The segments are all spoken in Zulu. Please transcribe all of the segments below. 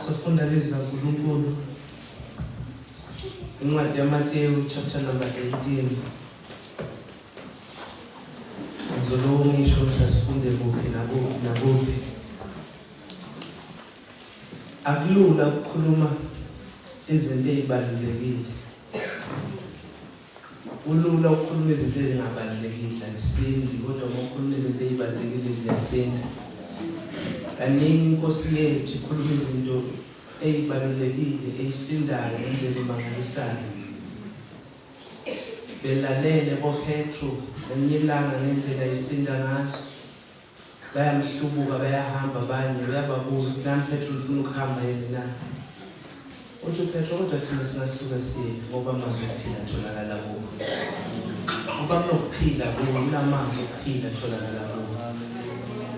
Sifunda lezi zaNkulunkulu incwadi yaMateyu chapter number 18. Ngizoloku ngisho ukuthi asifunde kuphi nakuphi. Akulula ukukhuluma izinto ezibalulekile. Ulula ukukhuluma izinto ezingabalulekile akusindi, kodwa uma ukhuluma izinto ezibalulekile ziyasinda. Kaningi inkosi yethu ikhuluma izinto ezibalulekile ezisindayo ngendlela emangalisayo. Belalele boPetro ngelinye ilanga ngendlela ezisinda ngazo. Bayamhlubuka bayahamba abanye uyababuza ukuthi nami Petro ufuna ukuhamba yini na? Uthi uPetro kodwa thina singasuka siye ngoba amazwi okuphila atholakala kuwo. Ngoba kunokuphila kuwo, kunamazwi okuphila atholakala kuwo.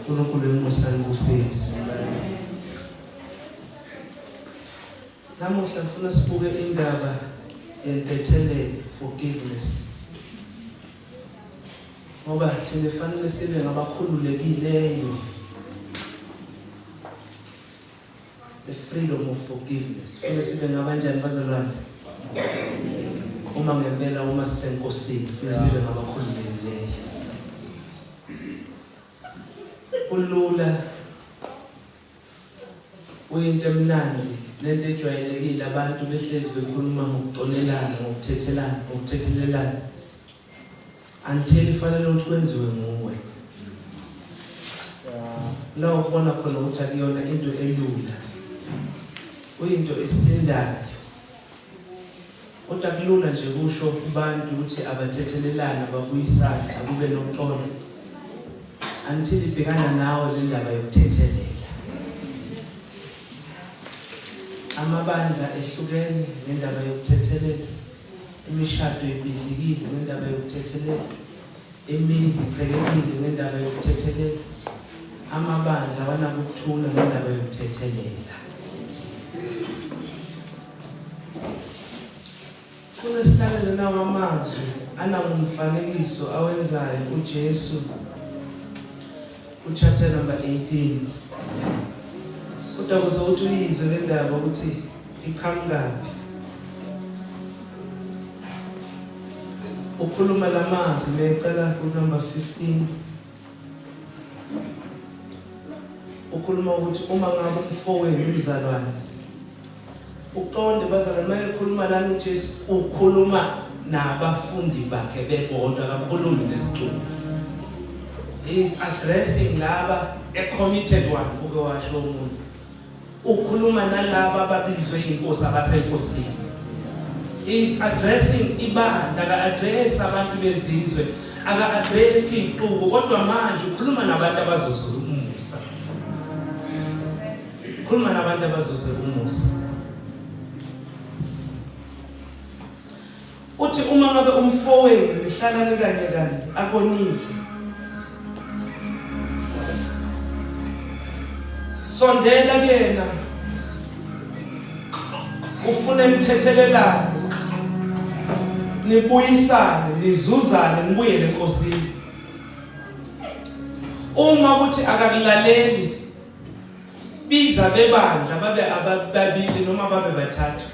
uNkulunkulu emusani kusisi. Namuhla ngifuna sibuke indaba yentethelelo, forgiveness. Ngoba thina fanele sibe ngabakhululekileyo. The freedom of forgiveness. Fanele sibe ngabanjani bazalwane? Uma sisenkosini, fanele sibe ngabakhululekileyo. Ulula uyinto emnandi lento ejwayelekile abantu behlezi bekhuluma ngokuxolelana, ngokuthethelelana until ifanele ukuthi kwenziwe nguwe. La ukubona khona ukuthi akuyona into elula, uyinto esindayo. Kodwa kulula nje kusho kubantu ukuthi abathethelelana babuyisane akube noxolo until ibhekana nawe le ndaba yokuthethelela. Amabandla ehlukene ngendaba yokuthethelela, imishado ibhidlikile ngendaba yokuthethelela, imizi icekekile ngendaba yokuthethelela, amabandla awanakuthula ngendaba yokuthethelela. Funa silalele nawo amazwi anangumfanekiso awenzayo uJesu chapter number 18. Kodwa kuze uthi uyizwe le ndaba ukuthi iqhamukaphi. Ukhuluma lamazwi becela ku number 15. Ukhuluma ukuthi uma ngabe umfowenu umzalwane uqonde bazalwane maye ukhuluma lana uJesu ukhuluma nabafundi bakhe bebodwa akakhulumi nesicubu. He is addressing laba committed one uke washo umuntu. Ukhuluma nalaba ababizwe inkosi abasenkosini. He is addressing ibandla, aka-address abantu bezizwe, aka-address iqhubu, kodwa manje ukhuluma nabantu abazozuza umusa. Ukhuluma nabantu abazozuza umusa. Uthi uma ngabe umfowenu nihlala kanye akonile, sondela kuyena ufune imthethelelana, nibuyisane, nizuzane, nibuyele enkosini. Uma kuthi akakulaleli, biza bebandla babe ababili noma babe bathathu.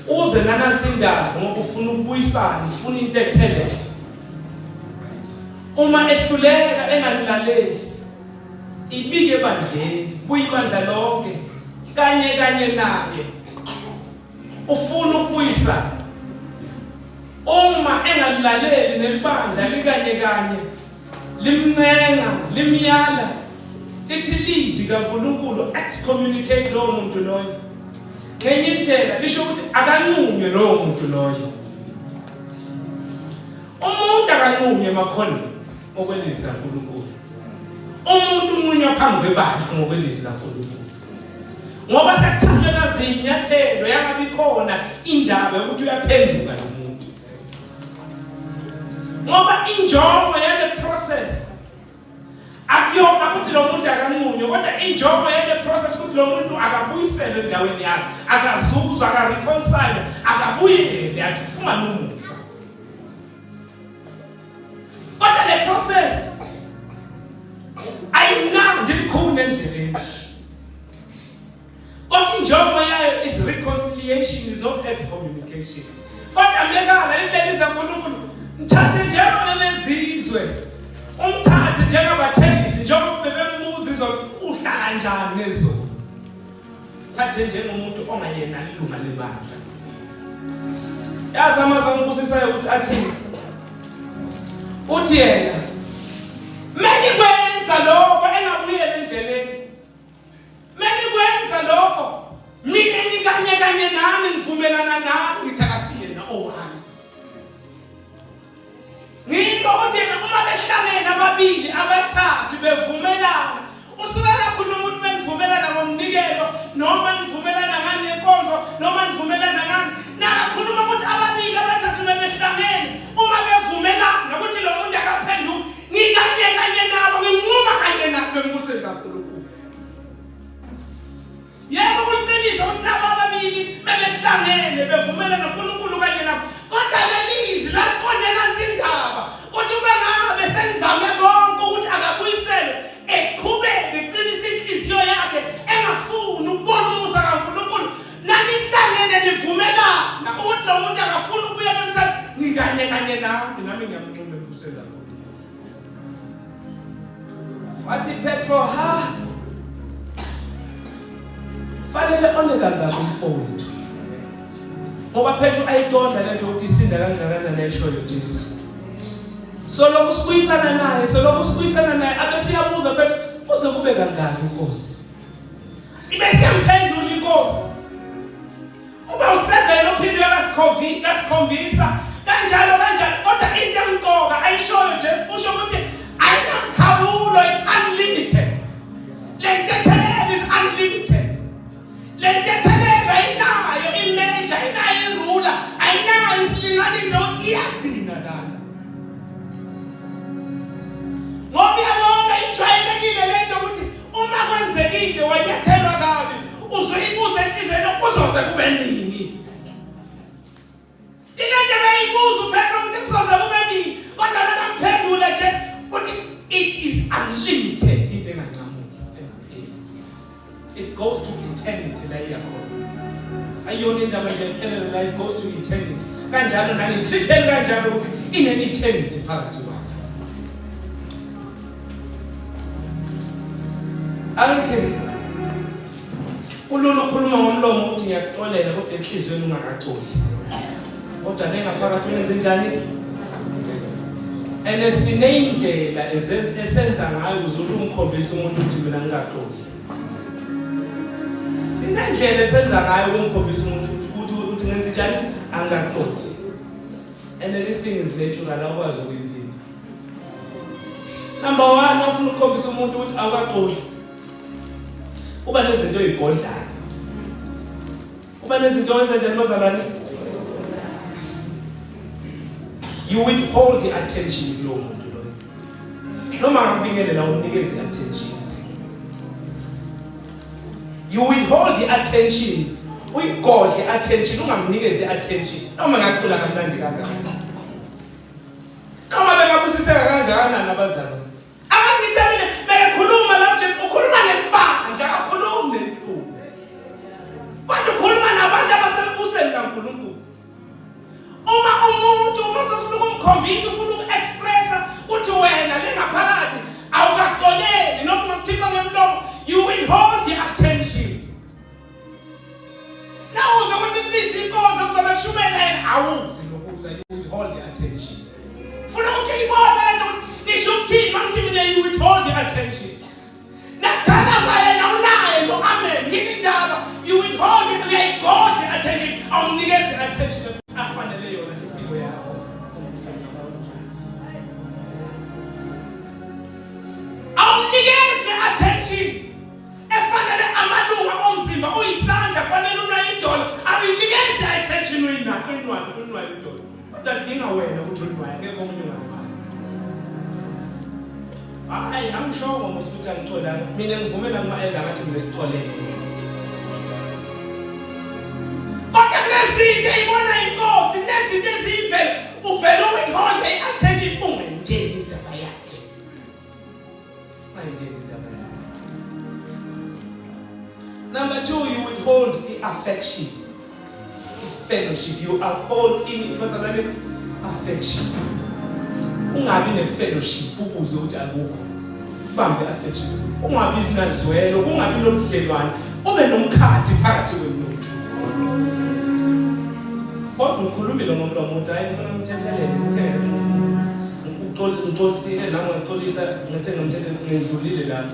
Uze nanansi indaba ngoba ufuna ukubuyisana, ufuna intethelelo. Uma ehluleka engalaleli, ibike ebandleni, buyibandla lonke kanye naye. Ufuna ukubuyisana. Uma engalaleli nelibandla likanye limncenga, limyala, lithi lizwi kaNkulunkulu excommunicate lo muntu loyo. Ngenye indlela lisho ukuthi akanqunywe lo muntu loyo. Umuntu akanqunywe emakhona ngokwelizwi kaNkulunkulu. Umuntu unqunywa phambi kwebandla ngokwelizwi kaNkulunkulu. Ngoba sekuthathwe nazinyathelo yangabi khona indaba yokuthi uyaphenduka lo muntu. Ngoba injongo yale process akuyona ukuthi lo muntu akanqunywe, kodwa injongo yale process ukuthi lo muntu akabuyisele endaweni yakhe, akazuzwa, akareconcile, akabuyele athi ufumane umusa. Kodwa le process ayinamnje likhulu endleleni. reconciliation is not excommunication. Kodwa mbekala indlela zaNkulunkulu mthathe njengonemezizwe umthathe njengabathengisi njengoba bebembuza izolo uhlala kanjani nezolo thathe njengomuntu ongayena ilunga lebandla yazi amazwi angibusisayo ukuthi athini uthi yena menikwenza lokho engabuyela endleleni menikwenza lokho mina nikanye nani ngivumelana nani ngithi akasiyena owami ngikho uthi uma behlangene ababili abathathu bevumelana usuke kakhuluma ukuthi benivumelana ngomnikelo noma nivumelana nganenkonzo noma nivumelana ngani nakakhuluma ukuthi ababili abathathu bebehlangene uma bevumelana ukuthi lo muntu akaphenduka ngikanye nabo ngimnquma kanye nabo bembuseni kaNkulunkulu yebo kuliqiniso ukuthi laba ababili bebehlangene bevumelana noNkulunkulu kanye nabo kodwa lelizwi laqonde nansi indaba uthi bengabe senizame konke ukuthi akabuyisele eqhubeke eqinisa inhliziyo yakhe engafuni ukubona umusa kaNkulunkulu nanihlangene nivumelana ukuthi lo muntu akafuni ukubuyela emhlabeni ngikanye nami ngiyamnquma embuseni kaNkulunkulu wathi Petro fanele onekakazi umfowethu ngoba Petro ayiqonda lento ukuthi isinda kangakanani ayishoyo Jesu soloku sikuyisana naye abesiyabuza Petro uze kube kangaki inkosi ibesiyemphendula inkosi uba u7 uphindwe kasikhombisa kanjalo kodwa into emqoka ayishoyo Jesu usho ukuthi ayinamkhawulo it's unlimited lentethelelo is unlimited lentethelelo ayinayo imeasure ayinayo irula ayinayo isilinganiso iyagcina lana ngoba yabona ijwayelekile lento ukuthi uma kwenzekile wanyathelwa kabi uzoyibuza enhlizweni kuzoze kube nini ilento beyibuza uPetro ukuthi kuzoze kube nini kodwa nakamphendula Jesu uthi it is unlimited into engancamuki engapheli it goes to eternity la iyakhona ayona indaba nje ephelele la it goes to eternity kanjalo nani tritheni kanjalo ukuthi ine eternity phakathi kwakho ayithi ululu khuluma ngomlomo ukuthi ngiyakuxolela kodwa enhlizweni ungakaxoli kodwa nengaphakathi wenze njani enesineyindlela esenza ngayo uzulu umkhombisa umuntu ukuthi mina ngikaxoli sinendlela esenza ngayo umkhombisa umuntu ukuthi ngenze njani angikaxoli and this thing is natural awukwazi ukuyivimba number 1 ufuna ukukhombisa umuntu ukuthi awukaxoli uba nezinto ezigodlayo uba nezinto wenza njani bazalwane you withhold the attention kulo muntu loyo noma ngakubingelela umnikeze attention you withhold the attention uyigodle attention ungamnikeze attention noma ngaqula kamnandi kangaka kama bengabusiseka kanjani nabazalwane abangithamile bekhuluma la Jesu ukhuluma nebandla akakhulumi neliqhubu kodwa ukhuluma nabantu abasembuseni kaNkulunkulu uma umuntu usafuna ukumkhombisa ufuna uku-expressa uthi wena lengaphakathi awukaxoleli noma ungakhipha ngemlomo you withhold the attention now uzokuthi please inkonzo kuzobe kushumela yena awuzi nokuza you withhold the attention funa ukuthi uyibone lento ukuthi isho ukuthini mangithi mina you withhold the attention nakuthalaza yena unaye lo amen yini indaba you withhold it uyayigodla the attention awunikeze attention afanele yona impilo yakho awunikeze attention efanele amalunga omzimba uyisandla fanele unayidolo awunikeze attention uyinako inwayo idolo udinga wena ukuthi unwaye ngeke omunye ungazi hayi angishoyo ukuthi angixola mina ngivumela kuma-elder ngathi nginesixolelo kodwa kunezinto eyibona inkosi kunezinto eziyimvelo uvele withhold i-attention ungayingeni indaba yakhe ungayingeni indaba yakhe number 2 you withhold the affection fellowship. You are called in affection. Ungabi ne-fellowship ukuze uthi akukho. Bambe affection. Ungabi izinazwelo, ungabi nobudlelwane, ube nomkhathi phakathi kwemuntu. Kodwa ukhulumile ngomlomo uthi hayi ngifuna umthethelele ngitholisile nami ngixolisa ngithenga umthetho ngidlulile la.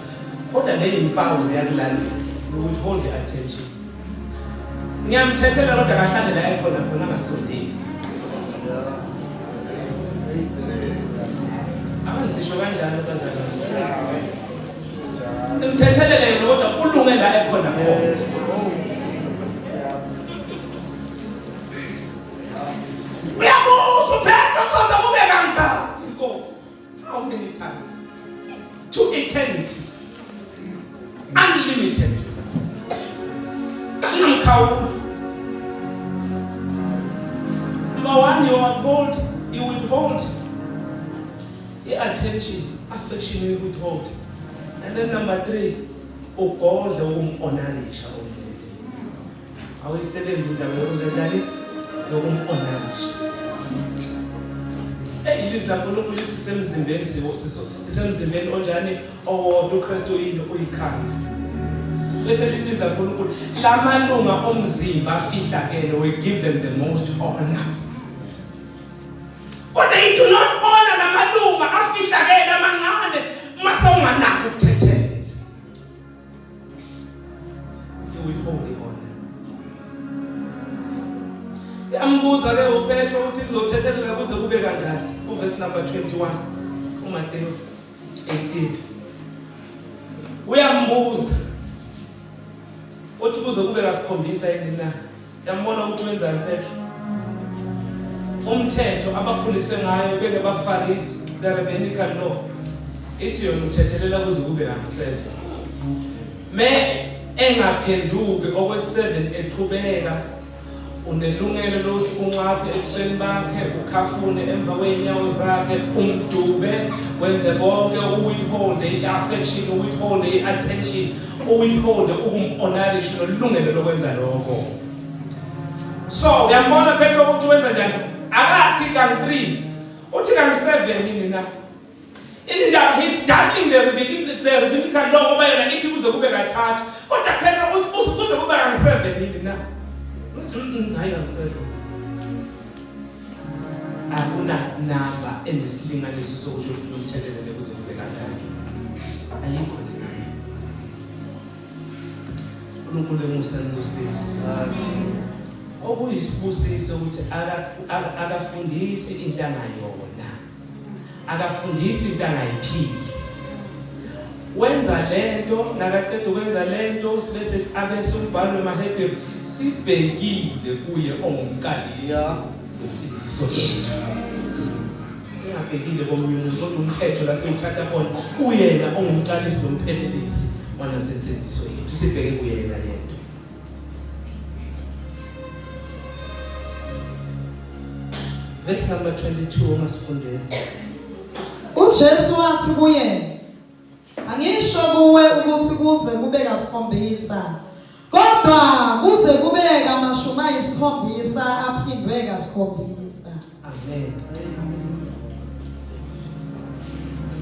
Kodwa leyimpawu ziyakulandela ukuthi hold the attention. Ngiyamthethela kodwa akahlale la ekhona khona ngasondeli. Abanisisho kanjalo bazalwane. Imthethelele kodwa kulunge la ekhona khona. Uyabuza uPetro soze kube kangaka. Inkosi. How many times? To eternity. Unlimited. Number one, you are called, you withhold the attention, affection you withhold. And then number three, ugodle ukumonarisha umuntu. Awisebenza indaba yokwenza njani? Yokumonarisha. Ilizwi laNkulunkulu lisemzimbeni sisemzimbeni onjani owodwa uKristu yini uyikhanda. Bese lithi laNkulunkulu lamalunga omzimba afihlakele we give them the most honor. Kodwa you do not honor lamalunga afihlakele amancane mase unganako ukuthethelela. You withhold the honor. Yambuza ke uPetro uthi uzothethelela kuze kube kanjani? Verse number 21 uMateyu 18. Uyambuza uthi kuze kube kasikhombisa yini na? Yambona ukuthi wenzani Petro? Umthetho abaphulise ngayo beke baFarisi the rabbinical law ithi yona uthethelela kuze kube kaMsele. Engaphenduki okwe7 eqhubeka unelungelo lokuthi unqaphe ebusweni bakhe ukhafune emva kwenyawo zakhe umdube wenze konke uwithhold i-affection uwithhold i-attention uwithhold ukumonarisha nolungelo lokwenza lokho. So uyambona Petro ukuthi wenza njani? Akathi ka3 uthi ka7 yini na? Indaba he's done in the rabbinical law ngoba yena ithi kuze kube kathathu kodwa Petro kuze kube ka7 yini na? Hayi ngiselo. Akuna namba enesilinganiso sokusho ufuna umthethelele kuze kube kanjani. Ayikho le namba. uNkulunkulu emusangosisi. Okuyisibusiso ukuthi akafundisi into angayona. Akafundisi into angayiphili. Wenza lento nakaqeda ukwenza lento sibese abese umbhalo emaHebrew sibhekile kuye ongumqalisi umsindiso yethu. Singabhekile komunye umuntu kodwa umthetho la siwuthatha khona uyena ongumqalisi nomphelelisi wanansindiso yethu. Sibheke kuyena lento. Verse number 22 ungasifundela. uJesu wathi kuye, angisho kuwe ukuthi kuze kube kasikhombisa, kodwa kuze kube kamashumi ayisikhombisa aphindwe kasikhombisa. Amen.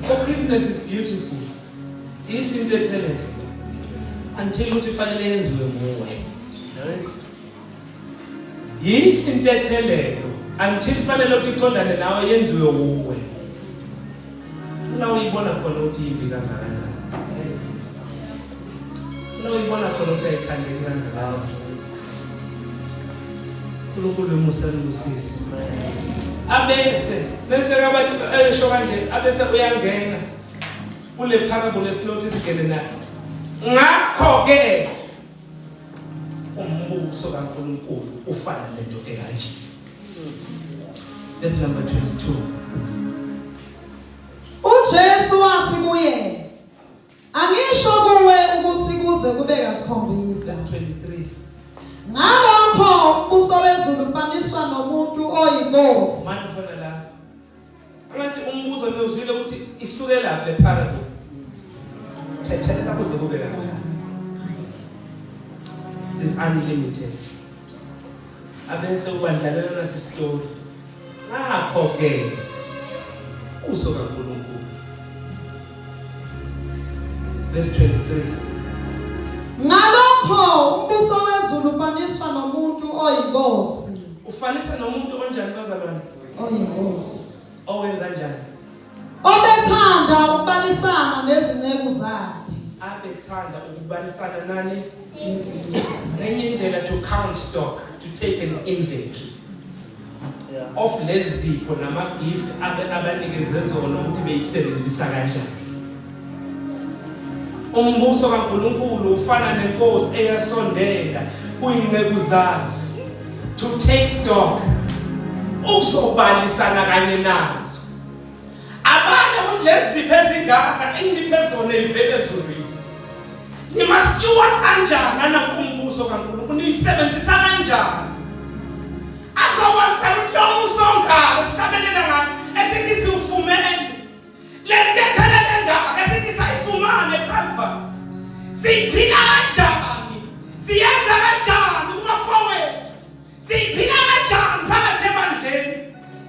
Forgiveness is beautiful. Ihle into ethelele until uthi fanele yenziwe nguwe. Ihle into ethelelo until fanele uthi iqondane nawe yenziwe nguwe. Una uyibona khona ukuthi yimbi kangakanani. Una uyibona khona ukuthi ayithandeki kangakanani. uNkulunkulu emusangosisi. Bese kabathi ayisho kanje abese uyangena kule parable efloat isigele nathi. Ngakho ke umbuso kaNkulunkulu ufana lento ekanje. Verse number 22. uJesu wathi kuye, angisho kuwe ukuthi kuze kube kasikhombisa. Verse 23. Ngalokho ubuso bezulu ufaniswa nomuntu oyinkosi. Manje khona la angathi umbuzo lozwile ukuthi isuke lapha le parable. Thethelela kuze kube kanjani. It is unlimited. abese ubandlalela nasisihloli. Ngakho-ke uso kaNkulunkulu. Verse 23. Ngalokho umbuso wezulu ufaniswa nomuntu oyinkosi. Ufanisa nomuntu onjani bazalwane? Oyinkosi. Owenza njani? Obethanda ukubalisana nezinceku zakhe. Abethanda ukubalisana nani? Nenye indlela to count stock, to take an inventory of lezipho nama-gift abanikeze zona ukuthi beyisebenzisa kanjani. Umbuso kaNkulunkulu ufana nenkosi eyasondela kuyinceku zazo to take stock, ukuzobalisana kanye nazo. Abanye kulezipho ezingaka engiphe zona ivele ezulwini. Nimasteward kanjani anakumbuso kaNkulunkulu, niyisebenzisa kanjani? Azokwenza ukuthi lo musonga esitabelela ngayo esithi siufumene. Le ntethelele ngaka esithi sayifumane Calvary. Siphila kanjani? Siyenza kanjani kumafowethu? Siphila kanjani phakathi ebandleni?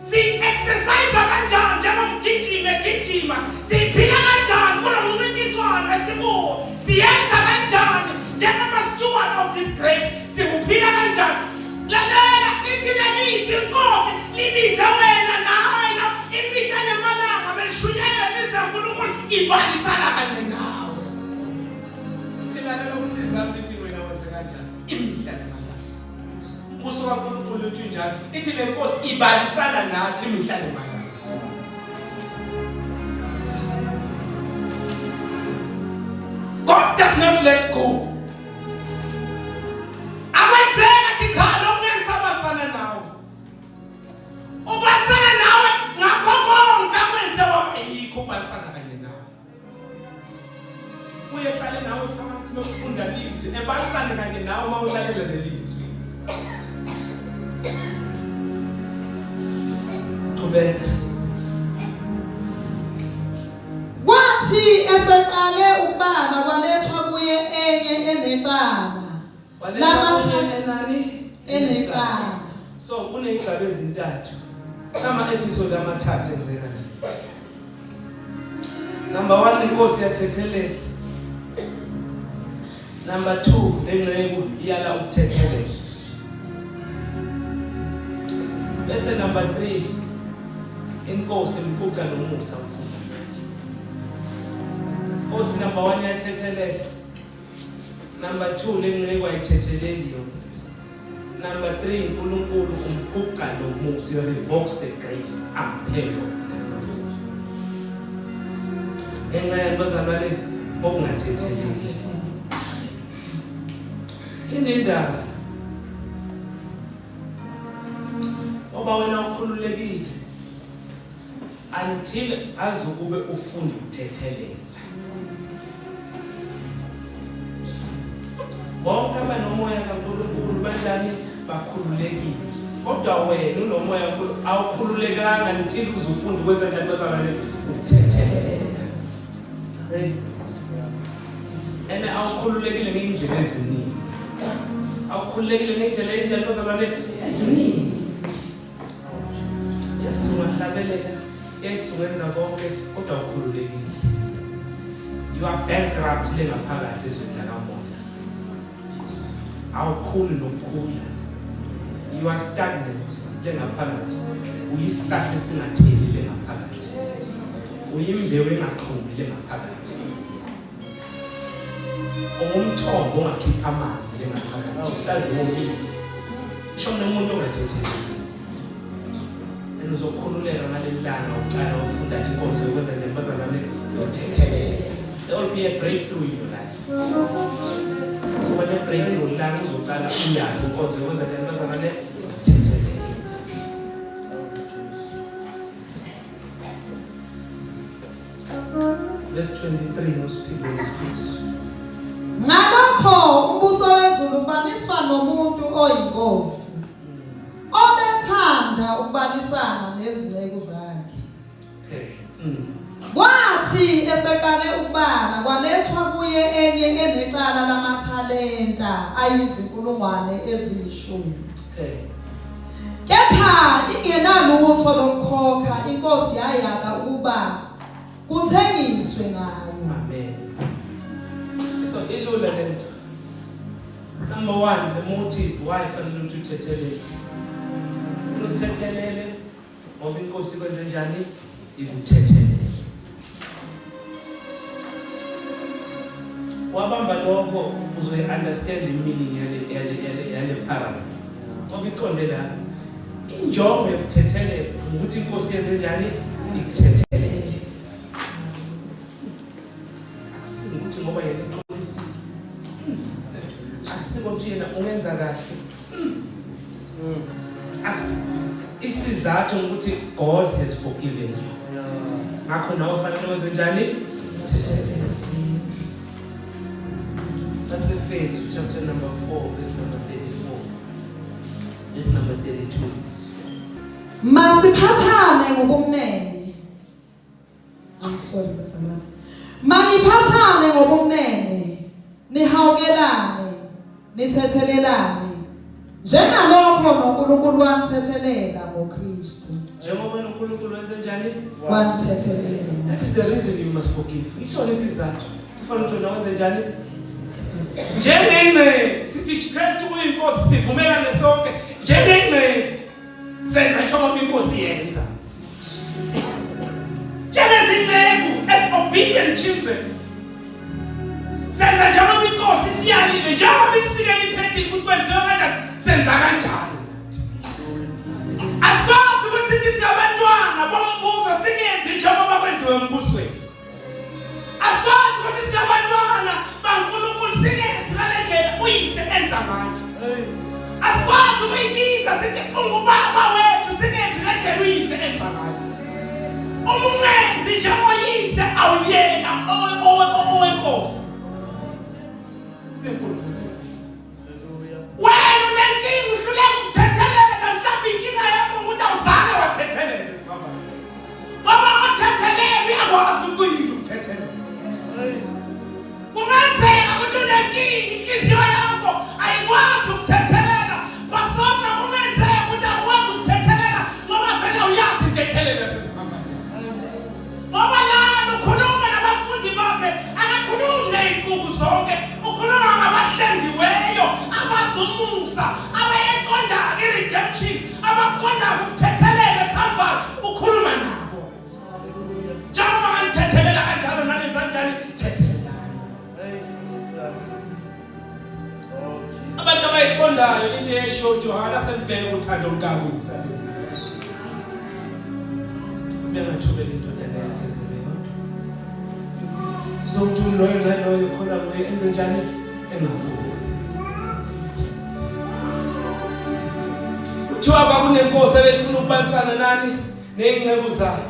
Si-exercise kanjani njengomgijima? Siphila kanjani kulo mncintiswano esikuwo? Siyenza kanjani njengama-steward of this grace? Siwuphila kanjani? Lalela lithi lelizwi inkosi libize wena nawe imihla nemalanga belishunyela libize uNkulunkulu ibalisana kanye nawe. Lalela ukuthi izingane lithi wena wenze kanjani imihla nemalanga. Umbuso kaNkulunkulu uthi njalo, ithi le nkosi ibalisana nathi imihla nemalanga. God does not let go. Akwenzeka tikhalo ungengisabafana nawe. Ubalisana nawe ngakho konke akwenziwa ayikho ubalisana kanye nawe. Uyehlale nawe phakathi lokufunda lizwi, ebalisane kanye nawe mawulalela lelizwi. Qhubeka. Kwathi eseqale ukubala kwalethwa kuye enye enecala. Nani? Enecala. So kuneyigaba ezintathu. Ama-episode amathathu enzeka. Number 1 inkosi yathethelela. Number 2 lenceku iyala ukuthethelela. Bese number 3 inkosi impuca nomusa ufuka. Inkosi number 1 yathethelela. Number 2 lenceku ayithetheleli yona. Number 3 uNkulunkulu umphuca nomusa, revokes the grace ampelo. Encane bazalwane okungathetheleli. Inendaba oba wena ukhululekile until azukube ufunda ukuthethelela. Bonke abanomoya kaNkulunkulu banjani bakhululekile. Kodwa wena unomoya kaNkulunkulu awukhululekanga until uzufunda ukwenza njani bazalwane ukuthethelela. Ene awukhululekile ngendlela eziningi. Awukhululekile ngendlela enjani bazalwane eziningi. Yesu wahlabelela, Yesu wenza konke kodwa awukhululekile. You are bankrupt lengaphakathi ezweni lakamoya. Awukhuli nokukhula. You are stagnant lengaphakathi. Uyisihlahla esingatheli lengaphakathi. Uyimbewu engaqhumi lengaphakathi. Umthombo ongakhipha amanzi lengaphakathi. Uhlaziya umlilo. Sho nomuntu ongathetheleli. Uzokhululeka ngalelilanga uqala ufunda inkonzo yokwenza nje bazalwane yothethelela. There will be a breakthrough in your life. So when a breakthrough lana uzoqala uyazi inkonzo yokwenza nje bazalwane yothethelela. Verse 23 usiphinde usiphise. Ngalokho umbuso wezulu ufaniswa nomuntu oyinkosi. Obethanda ukubalisana nezinceku zakhe. Okay. Kwathi eseqale ukubala kwalethwa kuye enye enecala lamathalenta ayizinkulungwane eziyishumi. Okay. Kepha ingenalutho lokukhokha inkosi yayala ukuba kuthengiswe ngayo. Amen. So ilula lento. Number 1, the motive why fanele ukuthi uthethelele. Uthethelele ngoba inkosi kwenze njani? Ikuthethelele. Wabamba lokho uzoyi understand the meaning yale parable. Ngoba iqonde la injongo yokuthethelela ukuthi inkosi yenze njani? Ikuthethelele. Ukuthi ngoba yena uxolisile. Asiko nje yena ungenza kahle. Isizathu ukuthi God has forgiven you. Ngakho nawe fanele wenze njani? That's Ephesians chapter number 4, verse number 34. Verse number 32. Masiphathane ngobumnene. I'm sorry, Mr. Maniphathane ngobumnene, nihawukelane, nithethelelane. Njengalokho noNkulunkulu wanthethelela ngoKristu. Njengoba uNkulunkulu wenze njani? Wanthethelela. That is the reason you must forgive. Isona isizathu. Kufanele ukuthi wenze njani? Njengengcebo sithi Kristu uyinkosi sivumelane sonke. Njengengcebo senza njengoba inkosi yenza. Njengezingcebo as obedient children. Senza njengoba inkosi siyalile njengoba isikele iphethile ukuthi kwenziwe kanjani senza kanjalo. Asikwazi ukuthi sithi singabantwana bombuso singenzi njengoba kwenziwe embusweni. Asikwazi ukuthi singabantwana baNkulunkulu singenzi ngale ndlela uyise enza ngayo. Asikwazi ukuyibiza sithi ungubaba wethu singenzi ngale ndlela uyise enza ngayo. Umungenzi njengoyise awuyena owenkosi. Simple. Wena unenkinga uhluleka ukuthethelela mhlawumbe inkinga yakho ukuthi awuzange wathethelela baba. Baba wathethelela uyakwazi ukuyini ukuthethelela. Kungenzeka ukuthi unenkinga inhliziyo yakho ayikwazi ukuthethelela. Basona kungenzeka ukuthi awukwazi ukuthethelela ngoba vele uyazi ukuthethelela sesiphambana. Ngoba lana ukhuluma nabafundi bakhe akakhulumi ney'nkuku zonke ukhuluma ngabahlengiweyo abazumusa abayeqonda i-redemption abaqonda ukuthethelela eCalvary ukhuluma nabo. Njengoba nganithethelela kanjalo nanenza njani thethelelana. Abantu abayiqondayo into yesho Johana sembheke uthando lukaWisa lenza. Bengathobela indodana yakhe ezimeyodwa. Uzokuthi loyo naloyo khona kuye enze njani? Engabuki. Kuthiwa kwakunenkosi ebefuna ukubalisana nani? Ney'nceku zayo.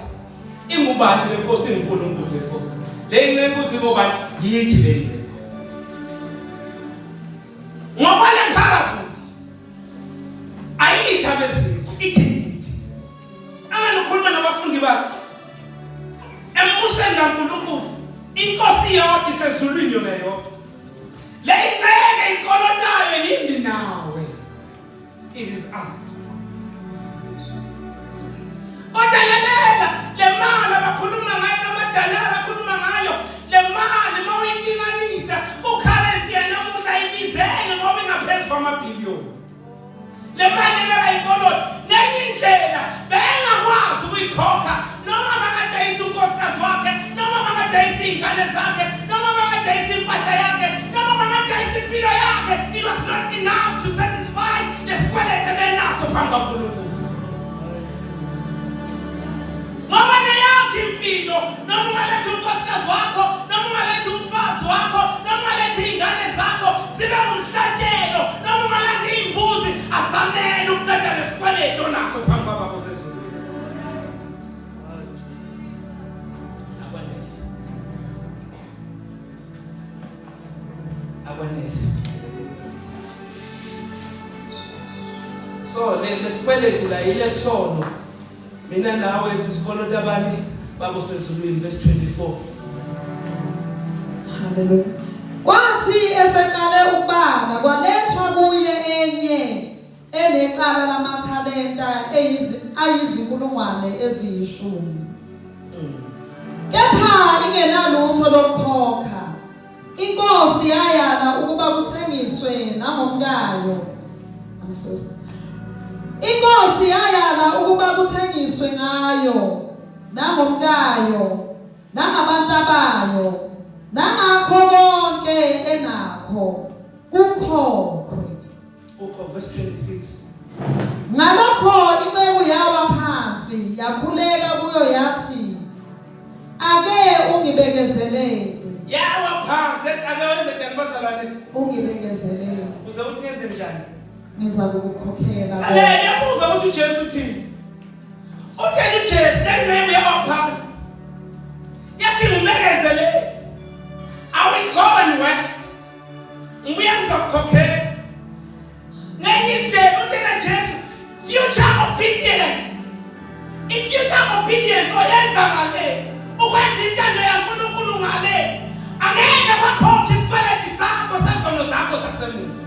Ingubani le nkosi? INkulunkulu le nkosi. Le nceku zibobani? Yithi le nceku. Ngoba le parable ayithi abezizwe ithi angalokhuluma nabafundi bakhe embusweni kaNkulunkulu inkosi yodwa isezulwini yona yodwa le inceke inkolotayo yini nawe? It is us. Kodwa lalela le mali abakhuluma ngayo namadala abakhuluma ngayo le mali mawuyilinganisa ucurrency yanamuhla ibizeke ngoba ingaphezu kwamabhiliyoni. Le mali bekayikolota nenye indlela bengakwazi ukuyikhokha noma bangadayisa unkosikazi wakhe noma bangadayisa iy'ngane zakhe noma bangadayisa impahla yakhe noma bangadayisa impilo yakhe. It was not enough to satisfy lesikwelete benaso phambi kaNkulunkulu. Ngoba neyakho impilo noma ungaletha unkosikazi wakho noma ungaletha umfazi wakho noma ungaletha iy'ngane zakho zibe ngumhlatshelo noma ungaletha iy'mbuzi asanele ukuqeda lesikweleto onaso phambi kwababo sezulwini. Akwanele. So lesikweleto la ile sono mina nawe sisikolota abani babo sezulwini verse 24. Hallelujah. Kwathi eseqale ukubala kwalethwa kuye enye enecala lamathalenta ayizinkulungwane eziyishumi. Kepha ingenalutho lokukhokha, inkosi yayala ukuba kuthengiswe nangomkayo. Inkosi yayala ukuba kuthengiswe ngayo nangomkayo nangabantabayo nangakho konke enakho kukhokhwe. Verse 26. Ngalokho icebo yawa phansi yakhuleka kuyo yathi, ake ungibekezelele. Yawa phansi ake wenze njani bazalwane? Ungibekezelele. Uze uthi ngenze njani? Ngiza kukukhokhela. Haleluya, uza ukuthi uJesu uthini? Utheni uJesu lenze yawa phansi. Yathi ngibekezelele. Awuyizoni wena. Ngibuya ngizokukhokhela. Future obedience. In future obedience oyenza ngale. Ukwenza intando yaNkulunkulu ngale. Angeke bakhokhe isikweleti sakho sezono zakho sasemuva.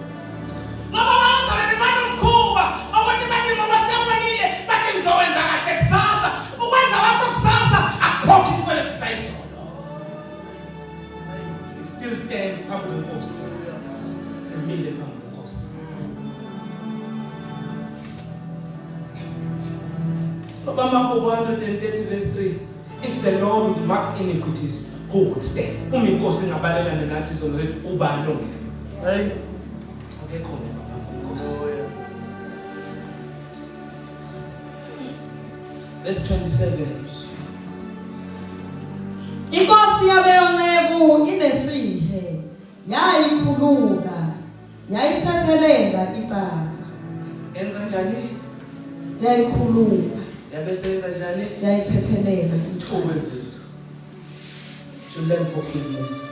Ngoba bazabe banomkhuba ukuthi bathi ngoba siyabonile bathi ngizowenza kahle kusasa. Ukwenza wakho kusasa akukhokhe isikweleti sayizono. It still stands phambi kwenkosi. Simile phambi. Obama 130 verse 3. If the Lord would mark iniquities, who would stand? Umikosi ngabalelana nathi zona ubani ongeke. Hey. Akekho ngeke. Verse 27. Inkosi yabeyonceku inesihe, yayikhulula, yayithethelela icala. Yenza njani? Yayikhulula. Yabesenza njani? Yayithethelela ithuba zethu. To learn forgiveness.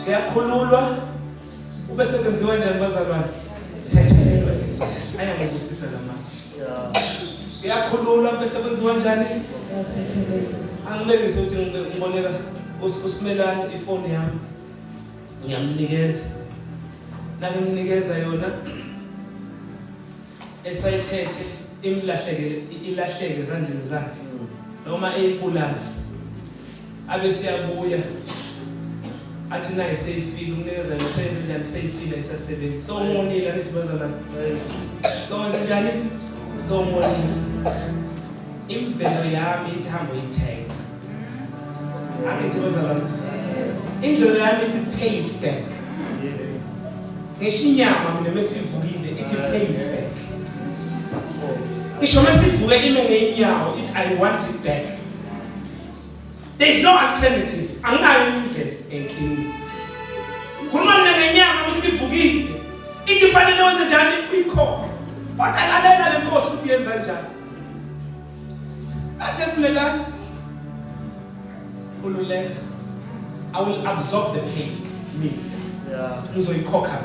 Kuyakhululwa ubese kwenziwa njani bazalwane? Thethelela iso. Ayangibusisa lamazwi. Kuyakhululwa bese kwenziwa njani? Yathethelela. Angibekise ukuthi ngiboneka usimelane ifoni yami. Ngiyamnikeza. Nangimnikeza yona esayiphethe ilahleke ezandleni zakhe noma eyibulala abe siyabuya athi naye seyifile umnikeza lesenze njani seyifile isasebenzi so umonile anithi bazalwane so wenze njani so umonile imvelo yami ithi hamba uyithenga angithi bazalwane indlela yami ithi paid back ngisho inyama mina mesivukile ithi paid back. Ngisho mesivuke ime ngeinyawo ithi I want it back. There is no alternative. Anginayo indlela enkingi. Khuluma mina ngenyama mesivukile ithi fanele wenze njani uyikhokha. Kodwa lalela le nkosi ukuthi yenza njani. Athe simelana ululeka. I will absorb the pain. Me. Ngizoyikhokha.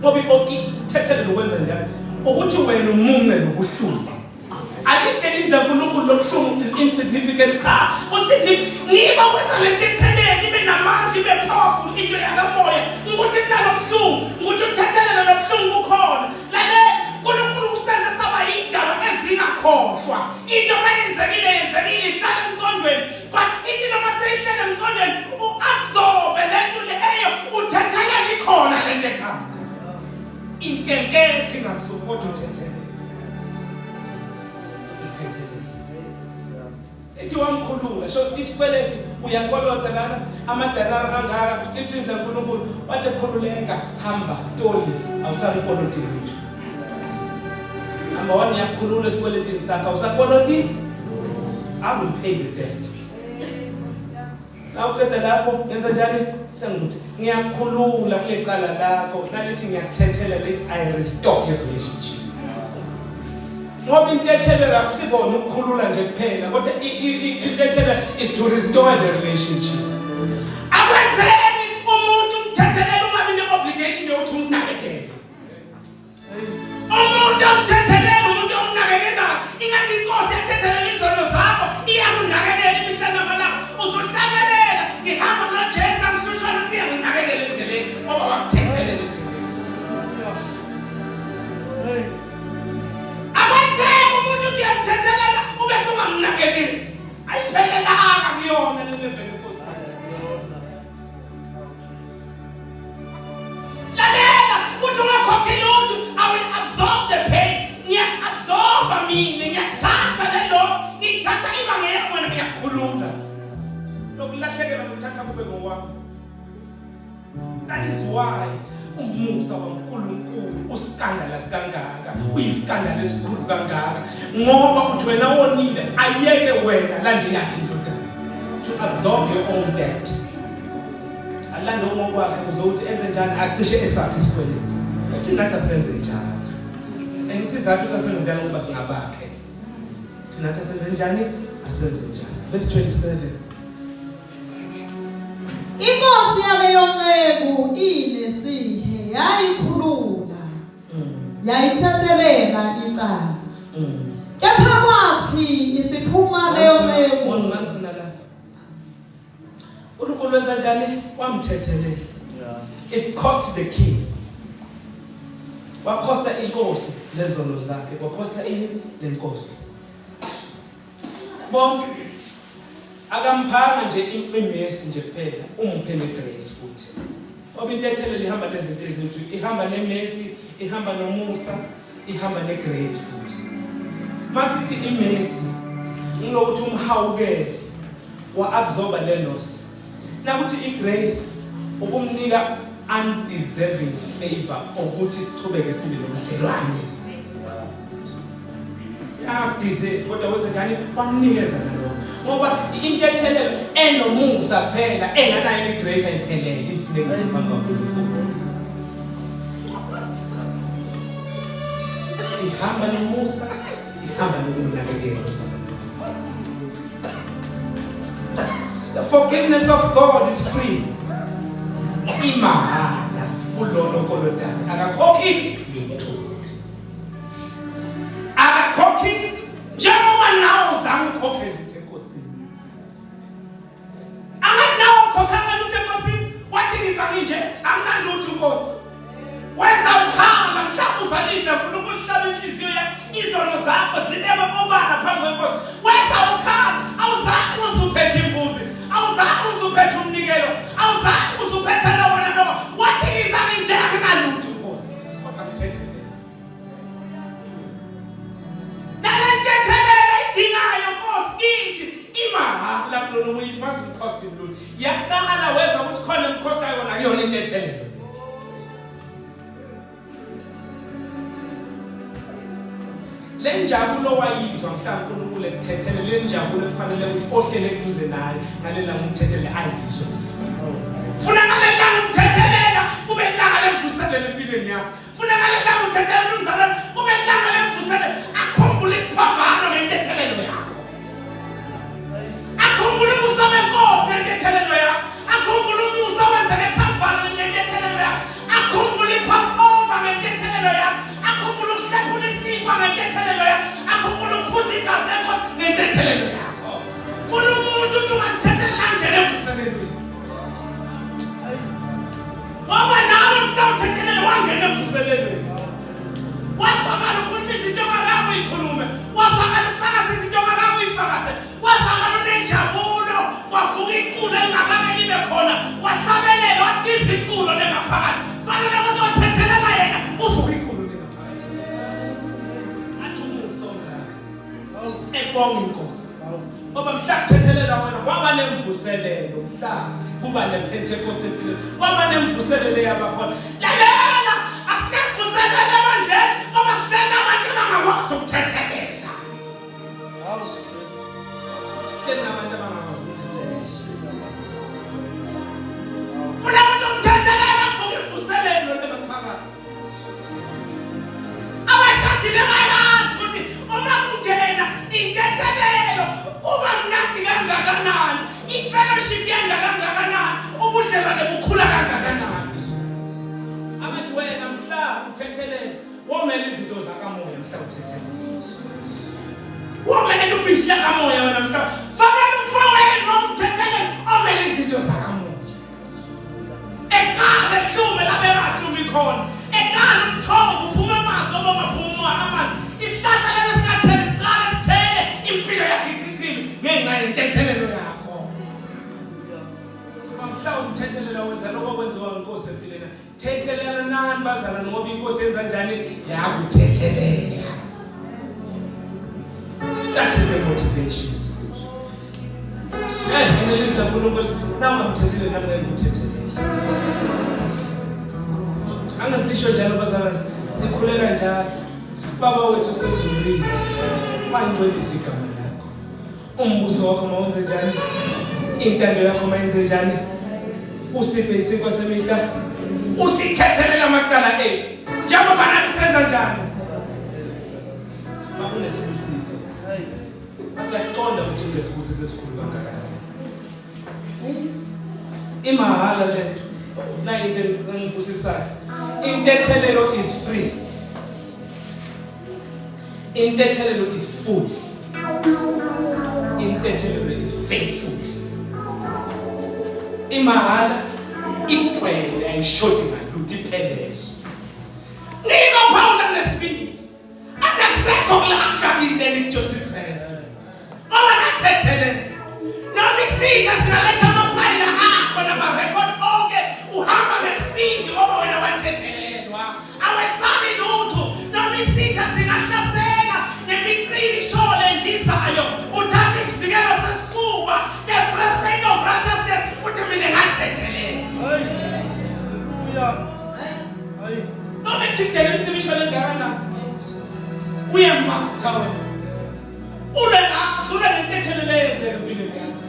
Ngoba ithethe lokwenza njani ukuthi wena umunce nobuhlungu alifeliza uNkulunkulu lobuhlungu is insignificant cha ngiba kwenza lento ethelele ibe namandla ibe powerful into yakamoya ukuthi kunalobuhlungu ukuthi uthethelele lobuhlungu kukhona lale uNkulunkulu usenza saba yindaba ezingakhohlwa into mayenzekile ihlala emqondweni but ithi noma seyihlala emqondweni uabsorbe lento leyo uthethelele ikhona lento ekhaya inkenkethi ngasukuthi uthethelele ethi wamkhulula so isikweleti uyakolota lana amadanara angaka iPlease uNkulunkulu wathi khululeka hamba toli awusakoloti lutho hamba wani yakhulula isikweleti sakho awusakoloti I will pay the debt Awuceda lapho yenza njani senguthi ngiyakhulula kule cala lakho nalithi ngiyakuthethela lethi I restore your relationship ngoba intethela akusibona ukukhulula nje kuphela kodwa intethela is to restore the relationship akwenzeni umuntu umthethelela uma ne-obligation yokuthi umnakekele umuntu umthethelela umuntu umnakekelayo ingathi inkosi yathethelela izono zakho iyakunakekela imihla namalanga uzohlabelela ngihamba noJesu angihlushana kuya nginakekele endleleni ngoba wakuthethelela endleleni akwenzeni ayiphelelanga kuyona le level enkosi. Lalela uthi ungakhokheli uthi I will absorb the pain. Ngiya-absorba mina, ngiyathatha le loss, ngiyithatha iba ngeyamona, ngiyakhulula. Lokulahlekelwa ngokuthatha kube ngowami. That is why umusa waNkulunkulu uskandalous kangaka, uyiskandalo esikhulu kangaka, ngoba uthi wena wonile ayeke wena lande yakhe indoda to absorb your own debt. Alande umoya wakhe uzothi enze njani acishe esakhe isikweleti. Thina senze njani? Isizathu sasenze njani ukuba singabakhe. Thina senze njani asenze njani. Verse 27. Inkosi yaleyo nceku inesihe yayikhulula yayithethelela icala kepha kwathi isiphuma leyo nceku ngani khona la uNkulunkulu wenza njani wamthethelela. It cost the king, wakhosta inkosi lezono zakhe, wakhosta ini lenkosi. Bonke akamphanga nje imesi nje kuphela, umuphe negrace futhi. Ngoba intethelelo ihamba nezinto ezinto, ihamba nemesi, ihamba nomusa, ihamba negrace futhi. Masithi imesi ngilokuthi umhawukele wa-absorba le loss. Nakuthi igrace ukumnika undeserving favor ukuthi sichubeke sibe nomhlelwane. Deserve kodwa wenza njani wamnikeza nalo. Ngoba intethelelo enomusa kuphela enganayo igrace ayiphelele isineke siphambi kwaNkulunkulu. Ihamba nomusa, ihamba nokunakekela uSathane. The forgiveness of God is free. Imahhala kulona kolodani akakhokhi lutho. Akakhokhi njengoba nawo uzama ukhokhela lutho enkosini. Anganawo ukhokhela lutho enkosini wathi ngizami nje anginalutho Nkosi. Weza ukhala mhlawumbe uzalisa uNkulunkulu uhlaba inhliziyo yakho izono zakho zibeke obala phambi kweNkosi. Weza ukhala awuzange uzuphethe imbuzi, awuzange uzuphethe umnikelo, awuzange uzuphethe lona noma wathi ngizami nje anginalutho Nkosi. Kodwa mthethelela. Nalentethelela idingayo Nkosi kithi imahhala kulona umuntu must cost him lutho. Yakala weza ukuthi khona imkhosta yona kuyona intethelelo. Lenjabulo wayizwa mhlawumbe uNkulunkulu ekuthethele lenjabulo kufanele ukuthi ohlele kuze naye ngalela umthethele ayizwe. Funa ngalela umthethelela kube ilanga lemvuselelo empilweni yakho. Funa ngalela umthethelela umzalwane kube ilanga lemvuselelo akhumbule isiphambano ngentethelelo yakho. Akhumbule umusa weNkosi ngentethelelo yakho. Akhumbule umusa wenzeke eKalvari ngentethelelo yakho. Akhumbule iPassover ngentethelelo yakho. Akhumbule ukuhlathulula isikwa ngentethelelo yakho. Akhumbule ukuphuza igazi leNkosi ngentethelelo yakho. Funa umuntu uthi ungamthethelela ngene emvuselelweni. Ngoba nawe mhlawumthethelela wangena emvuselelweni. Wazakala ukhuluma izinto ongakabe uyikhulume. Wazakala ufakaze izinto ongakabe uyifakaze. Wazakala unenjabulo. Wavuka iculo elingakabe libe khona. Wahlabelela wabiza iculo lengaphakathi. Fanele ukuthi othethelela yena uvuka iculo lengaphakathi. Athi umusa ongaka. Ebonga inkosi. Ngoba mhla kuthethelela wena kwaba nemvuselelo mhla kuba nePentecost empilweni. Kwaba nemvuselelo yabakhona. Lalela asinemvuselelo emandleni ngoba sithena abantu abangakwazi ukuthethelela. Sithena abantu abangakwazi ukuthethelela. Funa ukuthi umthethelela futhi imvuselelo lengaphakathi. Abashadile bayazi ukuthi uma kungena intethelelo uba mnandi kangakanani, ifellowship yanga kangakanani, ubudlelwane bukhula kangakanani. Abathi wena mhla uthethelela womela izinto zakamoya mhla uthethelela. Womela ubisi lakamoya wena mhla fanele umfowenu nomthethelela omela izinto zakamoya. Ekhala ehlume la bengahlumi khona. Ekhala umthombo uphuma amanzi oba maphuma amanzi. Isihlahla lebesingathela isiqala sithele impilo yakhe iqinile. bazalwane ngoba inkosi yenza njani yakuthethelela. That is the motivation. Ngelizwi laNkulunkulu nangamthethele nami ngikuthethelela. Angaklisho njalo bazalwane sikhule kanjalo. Baba wethu sezulwini. Mangcwelisa igama lakho. Umbuso wakho mawenze njani? Intando yakho mayenze njani? Usiphe isinkwa semihla. Usithethelela amacala ethu. Njengoba nathi senza njani? Makunesibusiso. Asiyakuqonda ukuthi kulesibusiso esikhulu kangakanani. Imahala lento. Na into engibusisayo. Intethelelo is free. Intethelelo is full. Intethelelo is faithful. Imahala igcwele ayishodi ngalutho iphelele. Niko Paula nesibindi. Akasekho kulahla Joseph Christ. Ngoba nathethelele. Noma isitha singaletha amafayila akho namarekhodi onke uhamba nesibindi ngoba wena wathethelelwa. Awesabi lutho. Noma isitha singahlasela nemiqili ishole ndizayo. Uthatha isivikelo sesifuba ne-breastplate of righteousness uthi mina ngathethelela. Noma ithijele imtibisho lengarana. Uyamakutha wena. Ule nentethelelo eyenzeka empilweni yakho.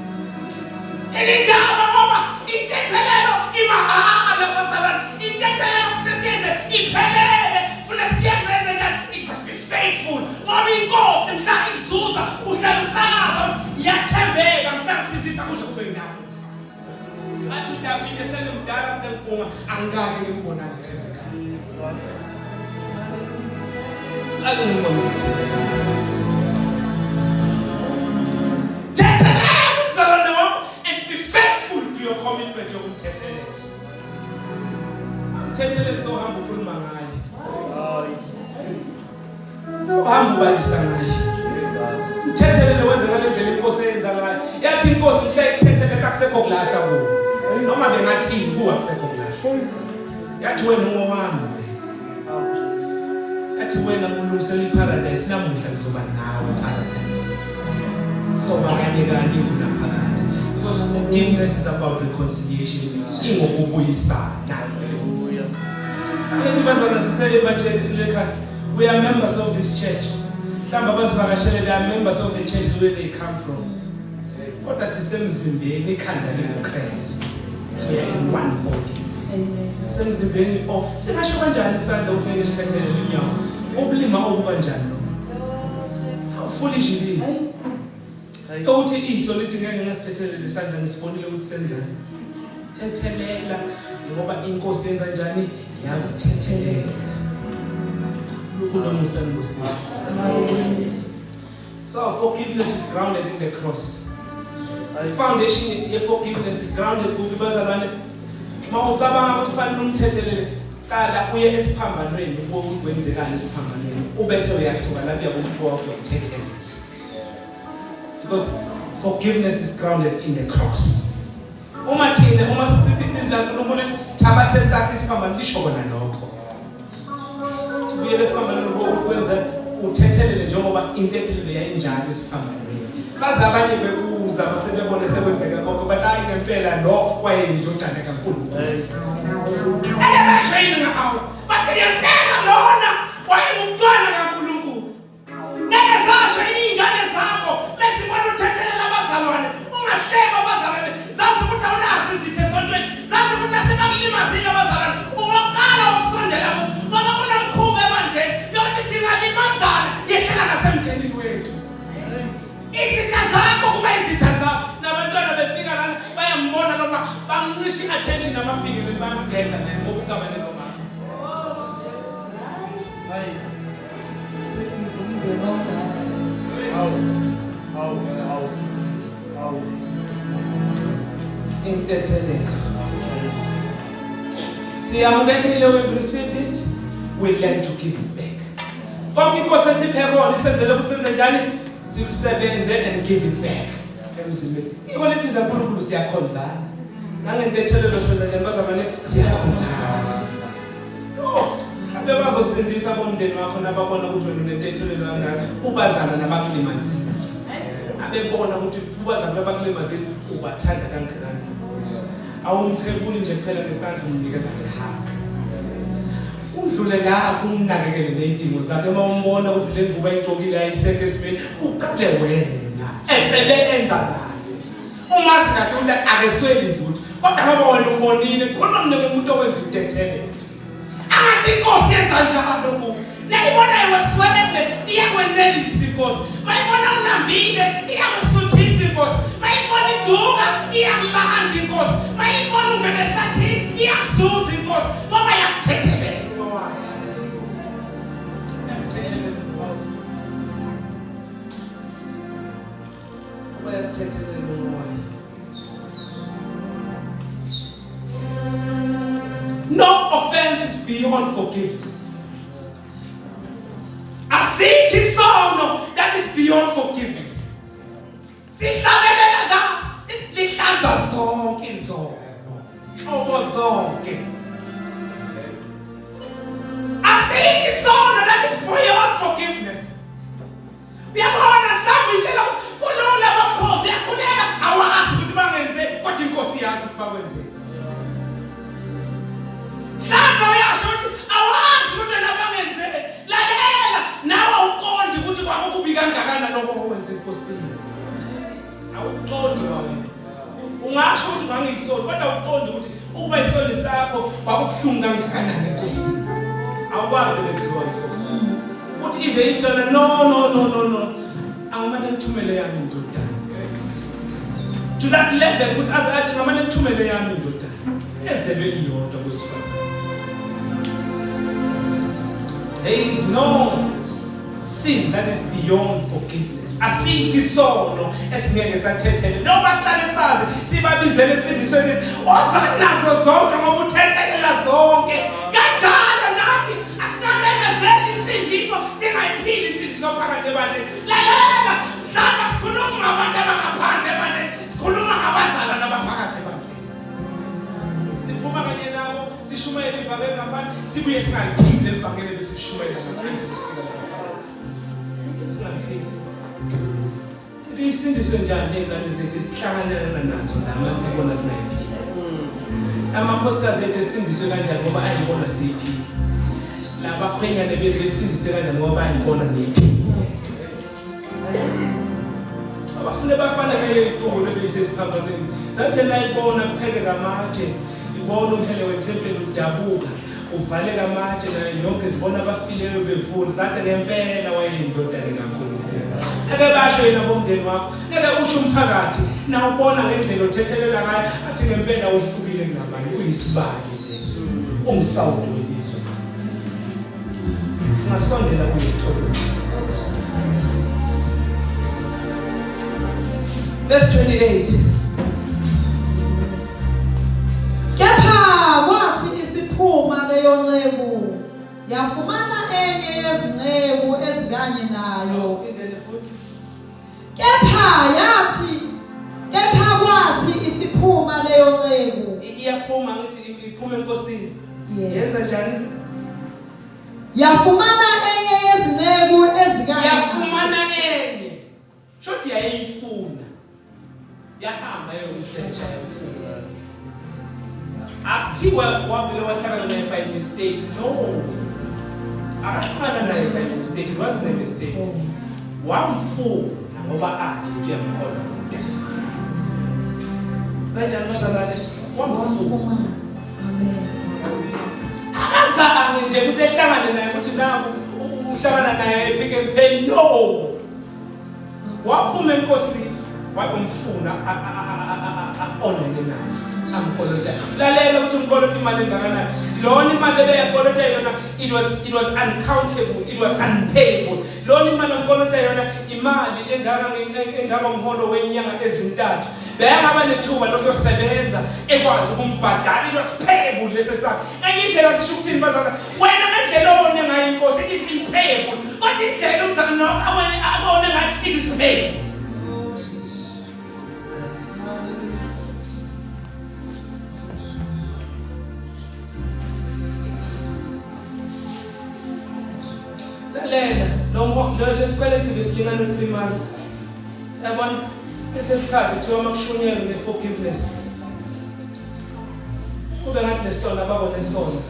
Indaba ngoba intethelelo imahala basalwane. Intethelelo funa siyenze iphelele. Funa siyenze njani? It must be faithful. Ngoba inkosi mhla izuza uhlala usakaza yathembeka mhla sidisa kusho kube nawo. Athi David esenemdala sempunga angake ngibonana thembeka. Akungibona ukuthi and be faithful to your commitment to umthethelelo. Umthethelelo sohamba ukhuluma ngayo. Uhamba ubalisa ngayo. Umthethelelo wenza ngale ndlela inkosi eyenza ngayo. Yathi inkosi ikhetheleka akusekho kulahla kuwo. Noma bengathini kuwa akusekho kulahla. Yathi wena ungowami. Yathi wena ulungisela iparadise namuhla ngizoba nawe paradise. So bakanye unaphakade. Because forgiveness is about reconciliation. We are members of this church. Some of us are members of the church where they come from. What does the same Zimbabwe Christ? We are in one body. Same Zimbabwe of Sinashawanjan Sanda how foolish it is. Uthi iso lithi ngeke ngasithethelele isandla ngisibonile ukuthi senzani. Thethelela ngoba inkosi yenza njani? Yakuthethelela. Kunomusa ngosini. So forgiveness is grounded in the cross. The foundation of forgiveness is grounded kubazalwane. Mawucabanga ukuthi fanele umthethelele qala uye esiphambanweni ukuthi wenzekani esiphambanweni. Ubese uyasuka lapha yakufo wakho ukuthethelele. Because forgiveness is grounded in the cross. Uma sisithi izindlela uNkulunkulu ethi thabathe sakhe isiphambano lisho kona lokho. Uye lesiphambanweni ukwenza uthethelele njengoba intethelelo yayinjalo esiphambanweni. Baza abanye bebuza basebebone sekwenzeka konke bathi hayi ngempela lo wayeyindodana kaNkulunkulu. Basho yini ngawo? Bathi ngempela lona wayengumntwana kaNkulunkulu. Ngeke zasho ingane zakho besibona uthethelela abazalwane ungahleba abazalwane zazi ukuthi awunazi izithe esontweni zazi ukuthi nasebakulimazile abazalwane ungaqala ukusondela ngoba kunomkhuba ebandleni yokuthi singalimazana yehlela nasemndenini wethu. Izitha zakho kuba izitha zakho nabantwana befika lana bayambona noma bamncisha i-attention namabhingeli bayamgenda ngokucabane nomama. Intethelelo. Siyamukelile, we've received it. We learn to give it back. Konke inkosi esipherona isenzele ukuthi senze njani? Sikusebenze and give it back. Emzimeni. Iko lebiza uNkulunkulu siyakhonzana. Nangentethelelo senza njani bazabane siyakhonzana. bebazosindisa bomndeni wakho nababona ukuthi wena unentethelelo kangaka ubazana nabakulimazile abebona ukuthi ubazana nabakulimazile ubathanda kangakanani awumthebuli nje kuphela ngesandla umnikeza ngehaka udlule lapho umnakekele nezidingo zakhe uma umbona ukuthi le ngubo ayigqokile ayisekho esimeni uqale wena esebe enza naye umazi kahle ukuthi akesweli lutho kodwa ngoba wena ubonile khona umuntu owenza intethele athi inkosi yenza njalo kubo nayibona iweswele iyakwenelisa inkosi mayibona unambile iyakusuthisa inkosi mayibona iduka iyakulanda inkosi mayibona ungene ehlathini iyakuzuza inkosi ngoba yakuthethelela no offense is beyond forgiveness. Asikho isono that is beyond forgiveness. Sihlabelela kahle lihlanza zonke izono. Hlobo zonke. Asikho isono that is beyond forgiveness. Uyabona mhlawumbe njalo kulula bakhozi yakhuleka awazi ukuthi bangenze kodwa inkosi yazi ukuthi bakwenze. Mhlawumbe uyasho ukuthi awazi ukuthi nabangenze lalela nawe uqonde ukuthi kwakukubi kangakanani lokho okwenze enkosini. Awuqondi wena. Ungasho ukuthi ngangiyisoli kodwa uqonde ukuthi ukuba isoli sakho kwakubuhlungu kangakanani enkosini. Awukwazi ukwenziwa inkosi. Uthi ize ithona no. Awumane ngithumele yami indodana. To that level ukuthi azathi ngamane ngithumele yami indodana. Ezelwe iyodwa kwesifazane. There is no sin that is beyond forgiveness. Asikho isono esingeke sathethele. Noma sihlale sazi sibabizele imfundisweni ozanazo zonke ngoba uthethelela zonke. Kanjalo nathi asikamemezeli imfundiso singayiphili imfundiso phakathi ebandleni. Lalela mhlawumbe sikhuluma ngabantu abangaphandle ebandleni. Sikhuluma ngabazalwane nabaphakathi ebandleni. Siphuma kanye nabo sishumayela ivangeli ngaphandle sibuye singaliphinde ivangeli bese sishumayela ngaphandle. Sithi isindiswe njani nezingane zethu sihlangana nazo la masibona singayiphili. Amakhosikazi ethu esindiswe kanjani ngoba ayibona siyiphili. Labakhwenyane bethu esindiswe kanjani ngoba ayibona neyiphili. Abafune bafana ngeyitulo ebesesiphambaneni. Zathi nayibona kutheke ngamatshe, ibona umhele wethempeli udabuka, uvaleka amatshe nayo yonke zibona abafileyo bevuna. Zathi ngempela wayeyindodana kaNkulunkulu. Ake basho yena bomndeni wakho, ake usho umphakathi na ubona ngendlela othethelela ngayo athi ngempela uhlukile kunabanye uyisibali lesi. Umsawudo welizwe. Singasondela kuyithola. Verse 28. Kepha kwathi isiphuma leyo nceku yafumana enye yezinceku ezikanye nayo. Kepha kwathi isiphuma leyo nceku iyaphuma ngithi iphuma enkosini. Yenza njani? Yafumana enye yezinceku ezikanye. Yafumana enye. Shothi yayifuna. Yahamba yomsearch yayifuna. Akuthiwa wavele wahlangana naye by mistake. No. Akahlangana naye by mistake. It wasn't a mistake. Wamfuna ngoba athi ukuthi uyamkhola. Sanjani bazalwane? Wamfuna. Amen. Akazange nje ukuthi ehlangane naye ukuthi naku uhlangana naye efike ephe no. Waphuma enkosini wayomfuna onene naye. Amkolota. Lalela ukuthi umkolota imali engakanani. Lona imali ebeyakolota yona it was uncountable, it was unpayable. Lona imali omkolota yona imali engaba umholo wenyanga ezintathu. Bengaba nethuba lokusebenza ekwazi ukumbhadala. It was payable lesesakhe. Enye indlela sisho ukuthini bazana wena ngendlela one ngayo inkosi it is impayable. Kodwa indlela umzana nokho abone ngathi it is payable. lalela lo lesikweletu besilingana 3 months. Yabona esesikhathi kuthiwa makushunyelwe ngeforgiveness. Kube ngathi lesona babone sona.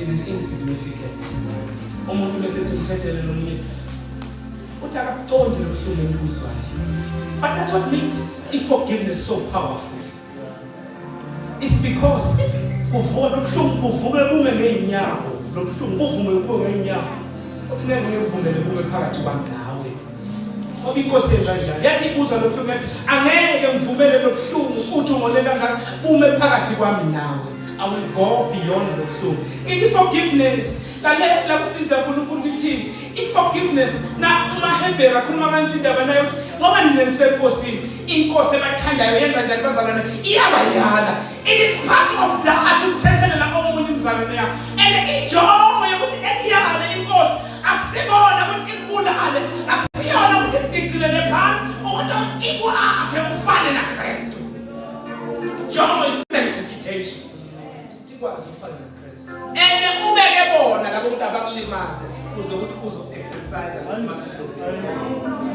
It is insignificant. Umuntu bese umthethele nomunye. Uthi akakuqondi lokuhlungu entuzwayo. But that's what makes forgiveness so powerful. It's because kuvuka lokuhlungu kuvuke kume ngeenyawo, lokuhlungu kuvume kume ngeenyawo. Uthi ngeke ngivumele kube phakathi kwami nawe. Ngoba inkosi yenza njalo. Yathi ibuza lokuhlungu yathi angeke ngivumele lokuhlungu futhi ungole kangaka ume phakathi kwami nawe. I will go beyond lokuhlungu. In forgiveness, la kuphizwa kuNkulunkulu kuthi forgiveness na umaHebheru akhuluma abantu indaba nayo ukuthi ngoba ninenkosini inkosi ebathandayo yenza njani bazalwane iyabayala. It is part of that ukuthethelela omunye umzalwane yakho. And injongo yokuthi ekuyale inkosi akusikona ukuthi ikubulale, akusiyona ukuthi igcilele phansi ukuthi ikwakhe ufane naKristu. Injongo is sanctification. Tikwazi ufane naKristu. And ubeke bona labo ukuthi abakulimaze uze ukuthi uzo exercise amasiko okuthetha.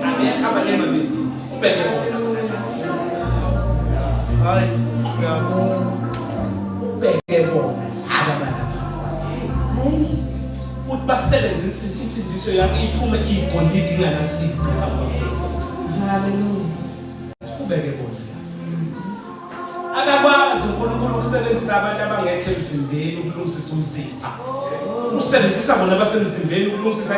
Angeke abanema beli ubeke bona. Hayi, siyabona. Ubeke bona laba balapha. Hayi. Futhi basebenze insindiso yakho iphume igolide inganasipho. Hallelujah. Ubeke bona. Akakwazi uNkulunkulu ukusebenzisa abantu abangekho emzimbeni ukulungisisa umzimba. Usebenzisa bona abasemzimbeni ukulungisisa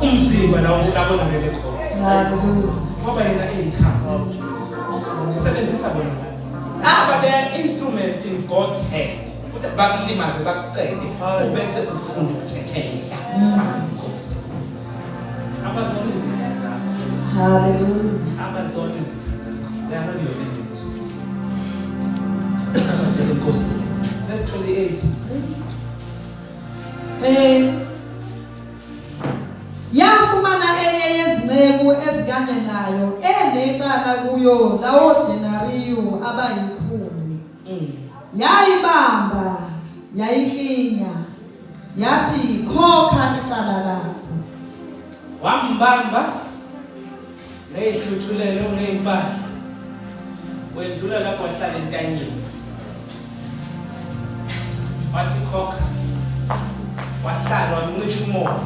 umzimba lawo abonakele khona. Hallelujah. Ngoba yena eyikhaya. Usebenzisa bona. Aba be instrument in God's hand. Uthi bakulimaze bakucede ubese ufunda ukuthethela ufana inkosi. Abazona izitha zakho. Hallelujah. Abazona izitha zakho. They are not your enemies. Verse 28. Yafumana enye yezinceku ezikanye nayo enecala kuyo lawo denariyo abayikhulu. Yayibamba, yayiklinya, yathi khokha icala lakho. Wambamba ngehluthulelo ngempahla. Wedlula lapho wahlala entanyeni. Wathi khokha. Wahlala wamncisha umoya.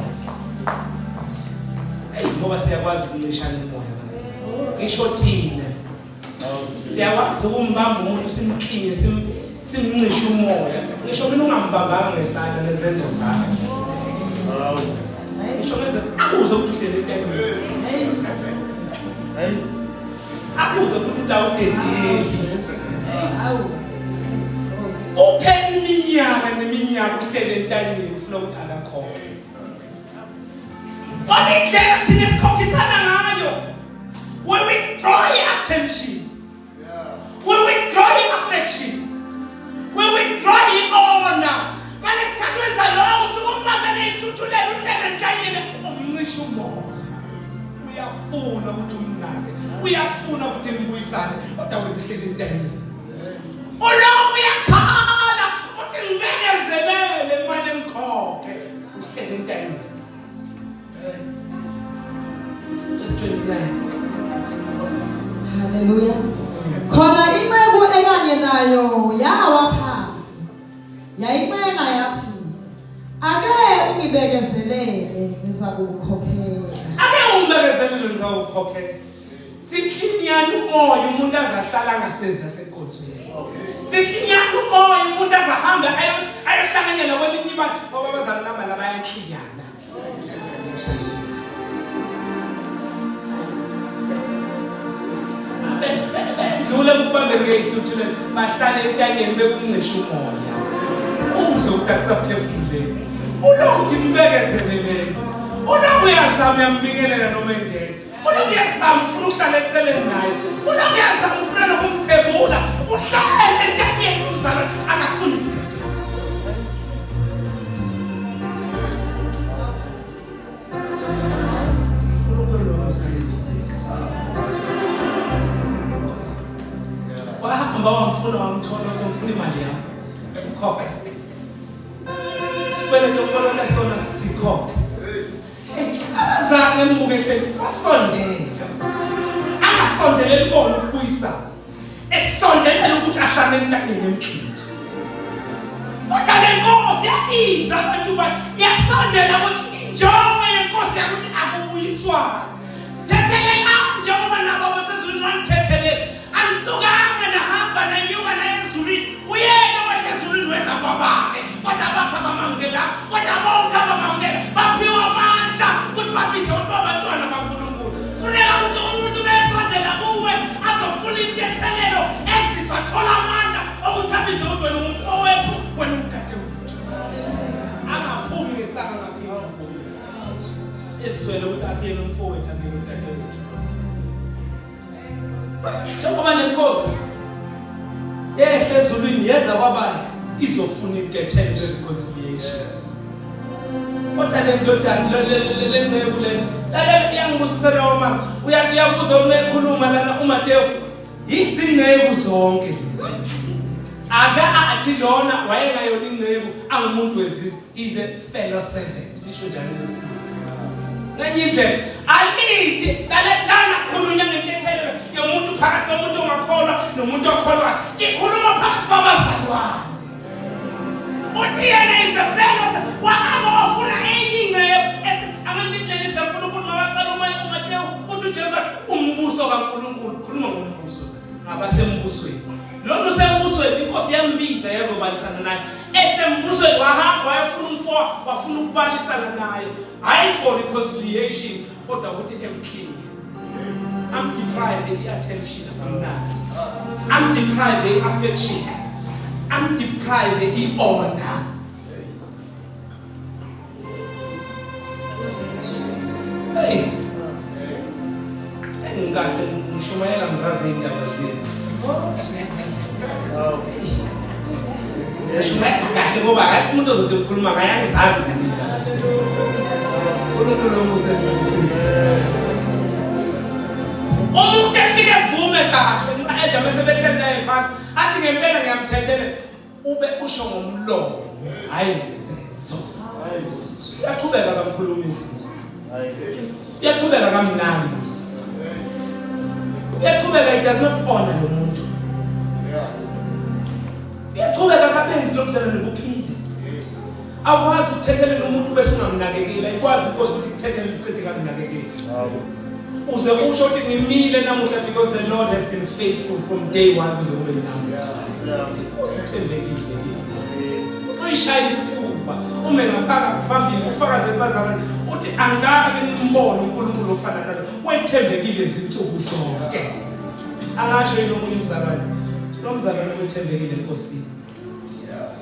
Ngoba siyakwazi ukuncisha umoya. Ngisho thina. Siyakwazi ukumbamba umuntu simklinye simncisha umoya. Ngisho mina ungambambanga ngesandla nezenzo zakhe. Ngisho mase akuze ukuthi uhlele entanyeni. Hey. Akuze ukuthi awudedeli. Awu. Open iminyaka neminyaka uhlele entanyeni ufuna ukuthi akakhokhe. Wabindlela thina sikhokhisana ngayo. We withdraw attention. We withdraw affection. We withdraw honor. Manje sikhathi wenza lokho sukumbamba nehluthulelo uhlele entanyeni umncisha umoya. Uyafuna ukuthi umnake. Uyafuna ukuthi nimbuyisane kodwa wena uhlele entanyeni. Ulokhu uyakhala uthi ngibekezelele imali engikhokhe uhlele entanyeni. Hallelujah. Khona inceku ekanye nayo yawa phansi. Yayicenga yathi ake ungibekezelele ngizakukhokhela. Ake ungibekezelele ngizakukhokhela. Sikhinyana umoya umuntu azahlala ngasezi nasenkonzweni. Sikhinyana umoya umuntu azahamba ayohlanganyela kweminye abantu ngoba bazalama la bayankhinyana. Dule kubambe ngehluthulelo bahlale entanyeni bekuncisha umoya. Uze ukuthatha phefumuleni. Ulokuthi mbekezeleleni. Uyazama uyambikelela noma endeni. Uyazama ufuna ukuhlala eceleni naye. Uyazama ufuna nokumthebula. Uhlale entanyeni umzalwane akafuni ukuthetha. Wahamba wamfuna wamthola ukuthi ufuna imali yakho. Khokha. Sikwele nto sona sikhokha. wasondela angasondeleli kona ukubuyisana esondelela ukuthi ahlale entangeni emkhithi kodwa le nkosi yabiza abantu yasondela ukuthi injongo yenkosi yakuthi akubuyiswana thethelela njengoba nabo basezulwini wanithethelele anisukanga nahamba nanyuka naye emzulwini uyena wasezulwini weza kwabakhe kodwa bakhe bamamukela kodwa bonke abamamukela baphiwa amandla ukuthi babize abantwana baNkulunkulu funeka ukuthi umuntu nesondela kuwe azofuna inthethelelo ezizathola amandla ukuthi abize ukuthi wena umfowethu wena umkade wethu angaphumi ngesaka ngaphinda ezizwele ukuthi akuyena umfowethu akuyena umkade wethu njengoba nenkosi yehle ezulwini yeza kwabayo izofuna intethelo reconciliation kodwa le ndodana le ncebo le iyangibusisela wama uyabuza uma ekhuluma lana uMateyu izingcebu zonke lezi athi lona wayengayona ingcebu angumuntu wezizwe is a fellow servant isho njalo lesizwe ngiyindlela alithi lana khulunya ngentethelelo yomuntu phakathi komuntu ongakholwa nomuntu okholwayo ikhuluma phakathi kwabazalwane uthi yena is a fellow wahamba wafuna enye ingcebu angandidlela izinkulunkulu mawaqala uMateyu uthi uJesu umbuso kaNkulunkulu khuluma ngombuso ngabasembusweni lo usembusweni inkosi yambiza yazobalisana naye esembusweni wahamba wayafuna umfowabo wafuna ukubalisana naye hayi for reconciliation kodwa ukuthi emkhithi I'm deprived the attention of amnandi I'm deprived the affection I'm deprived the honor hey engikahle ngishumayela mzazi indaba zenu kahle ngoba hayi umuntu ozothi ukukhuluma ngayangizazi mina uNkulunkulu umusebenzi umuntu efike evume kahle ngoba mase behlelayo phansi athi ngempela ngiyamthethele ube usho ngomlomo hayi ngezenzo uyaqhubeka kamkhulumisi uyaqhubeka kamnandi uyaqhubeka it does not honor lo muntu uyaqhubeka kabenzi lomdlalo nokuphila akwazi ukuthethelela umuntu bese ungamnakekela ikwazi inkosi ukuthi ikuthethele uqede kamnakekela uze usho ukuthi ngimile namuhla because the Lord has been faithful from day one kuze kube namuhla usithembekile uyishaya isifuba ume ngaphakathi phambili ufakaze ebazalwane uthi angake nimbono uNkulunkulu ofana nalo wethembekile izinsuku zonke angasho yini omunye umzalwane lo mzalwane wethembekile enkosini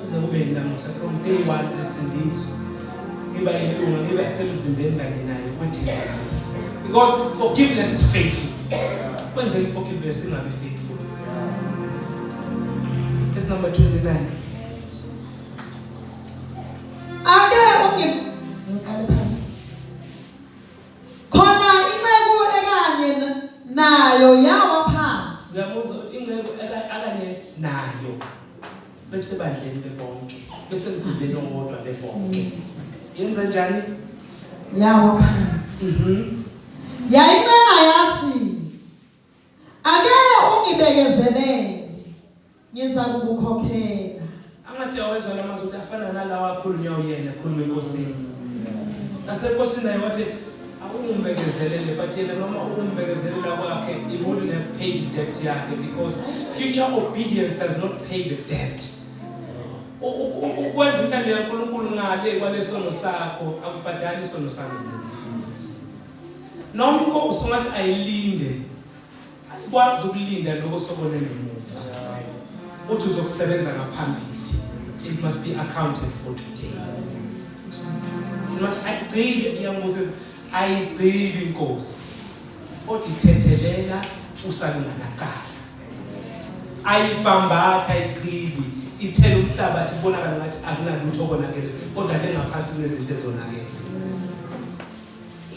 uze kube namuhla from day one esindizwe ngiba yilunga ngibe semzimbeni kanye naye wethembekile because forgiveness is faithful when forgiveness is not faithful. It's number 29. Ake ngikale phansi. Khona inceku ekanye nayo yawa phansi. Uyabuza ukuthi inceku akanye nayo bese bandleni bebonke bese mzindeni owodwa bebonke. Yenza njani? Yawa phansi. Yayicela yathi ake ungibekezelele ngiza kukukhokhela. Angathi awezwa lamazwi ukuthi afana nalawa akhulunywa uyena khuluma enkosini. Nasenkosini naye wathi awumbekezelele but yena noma umbekezelela kwakhe he wouldn't have paid the debt yakhe because future obedience does not pay the debt. Ukwenza intando yaNkulunkulu ngale kwalesono sakho akubhadali isono sakho. Noma inkosi ungathi ayilinde ayikwazi ukulinda lokho sobone ngemuva uthi uzokusebenza ngaphambili. It must be accounted for today. It must agcile iyambuza ayigcile inkosi oditethelela usalungana cala ayibambatha ayigcile ithela umhlabathi ibonakala ngathi akunalutho okonakele kodwa lengaphansi kunezinto ezonakele.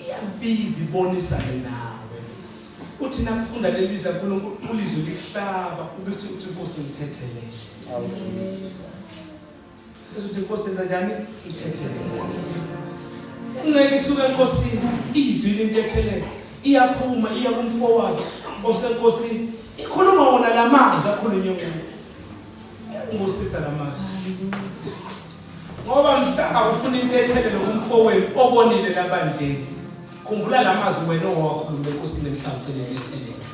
Iyambiza ibonisane nawe uthi nakufunda lelizwe uNkulunkulu ulizwe lihlaba ubese uthi inkosi ngithethelele. Uthi inkosi yenza njani? Ithethelele. Ungeke isuke enkosini izwi lentethelele iyaphuma iya kumfowabo osenkosini ikhuluma wona lamazwi akhulunywe ngusisa lamazwi ngoba mhla ufuna intethelelo kumfowenu obonile labandleni khumbula lamazwi wena owakhuluma enkosini mhla ucela intethelelo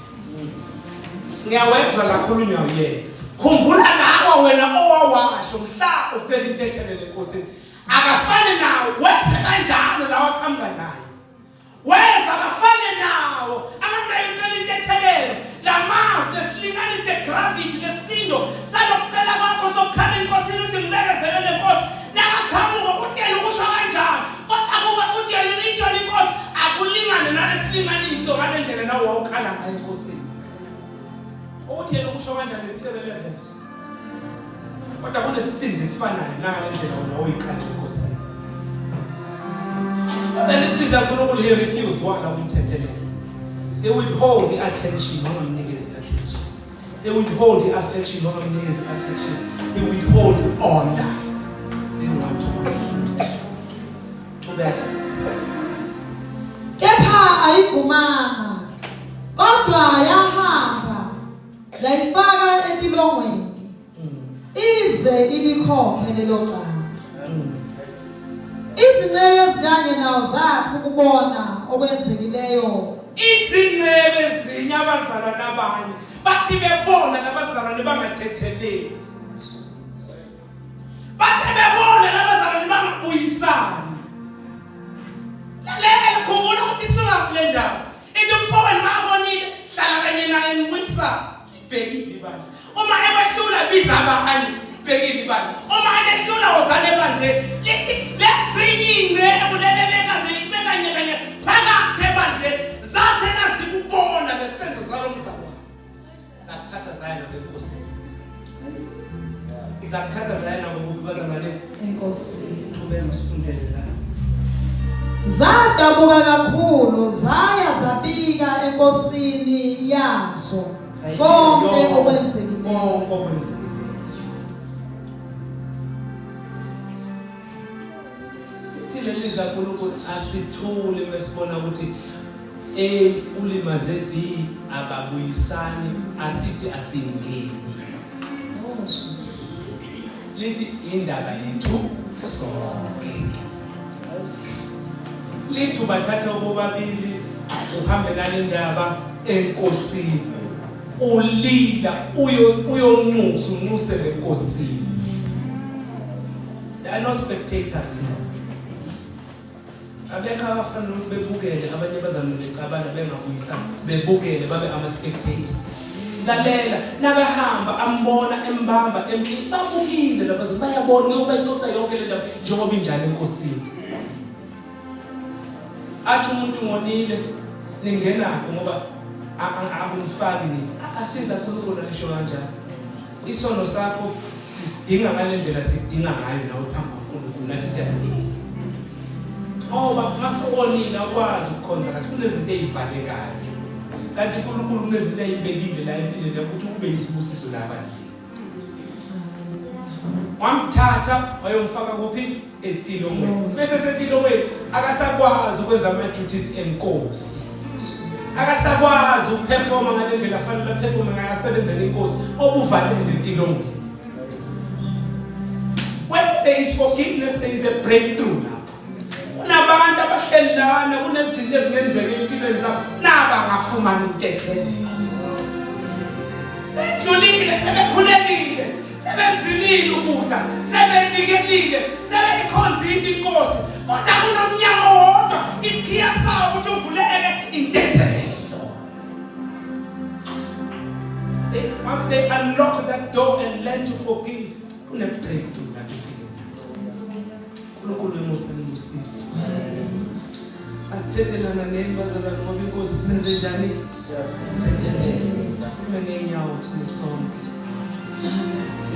ngiyawezwa lakhulunywa uyena khumbula nawe wena owawasho mhla ucela intethelelo enkosini akafane nawe wenze kanjalo lawa khamba naye wenza akafane nawo angakunayo ucela intethelelo lamazwi lesilinganisa the-gravity lesindo salokucela kwakho sokukhala enkosini uthi ngibekezelele Nkosi nakaqhamuka uthi yena ukusho kanjani kodwa kuwe uthi yena itshona inkosi akulingane nalesilinganiso ngale ndlela nawe wawukhala ngayo enkosini uthi yena ukusho kanjani is irrelevant kodwa kunesisindo esifanayo nangale ndlela wena oyikhala enkosini kodwa liza uNkulunkulu he refused wala umthethelele they withhold the attention wangamnikezi attention they withhold the affection wangamnikezi affection they withhold honor. Kepha ayivumanga kodwa yahamba yayifaka entilongweni ize ilikhokhe lelo cala. Izinceku zikanye nawo zathi ukubona okwenzekileyo izinceku ezinye abazalwane abanye bathi bebona labazalwane bangathetheleli bathi bebona labazalwane bangabuyisani lalela khumbula ukuthi isuka kule ndawo into umfowenu makabonile hlala kanye naye ngwisa ibhekile ibandla uma ebehlula biza abahani ibhekile ibandla uma ehlula wozane ebandleni lithi lezinye kulebebekaze ibekanye kanye phakathi ebandleni zathe nasikubona lesenzo salomzalwane zakuthatha zayena kwenkosini izakuthatha zayena ngokubazangane enkosini qhubeka sifundele la zadabuka kakhulu zaya zabika enkosini yazo konke okwenzekileyo. Thileli zaNkulunkulu asithule mesibona ukuthi A ulimaze B ababuyisani asithi asingeni lithi indaba yethu sonke lithu bathatha obobabili uhambe nalendaba enkosini ulila uyonxusa unxuse lenkosini. There are no spectators here. Abekho abafana ukuthi bebukele abanye bazana becabana bengabuyisana bebukele babe ama spectator. Lalela nakahamba ambona embamba emhlini babukile lapha bayabona ngoba ixoxa yonke le ndaba njengoba injalo enkosini. Athi umuntu ngonile ningenapho ngoba akumfaki nini asiza uNkulunkulu alisho kanjani isono sakho sisidinga ngale ndlela sidinga ngayo nawe phambi kaNkulunkulu nathi siyasidinga ngoba masonile akwazi ukukhonza kahle kunezinto ezivalekayo kanti uNkulunkulu kunezinto ezibekile la empilweni ukuthi ube isibusiso labandla wamthatha wayomfaka kuphi etilongweni bese setilongweni akasakwazi ukwenza ama duties enkosi akasakwazi ukuperforma ngale ndlela afanele aperforme ngayo asebenzele inkosi obuvalele etilongweni. When there is forgiveness there is a breakthrough lapha kunabantu abahlelana kunezinto ezingenzeka empilweni zabo nabangafumana intethelelo bedlulile sebekhulekile sebezilile ukudla sebenikelile sebeyikhonzile inkosi kodwa kunomnyango wodwa isikhiya sawo ukuthi uvuleke intethelelo. Once they unlock that door and learn to forgive kune-breakthrough lapha empilweni. uNkulunkulu emusisi asithethelana neni bazalwane ngoba inkosi senze njani sime ngeenyawo thina sonke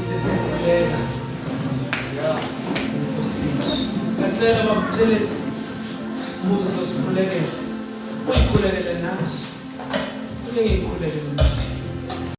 isisekhuleka sasela babuthelezi muzo sosikhulekele uyikhulekele nawe uyikhulekele nawe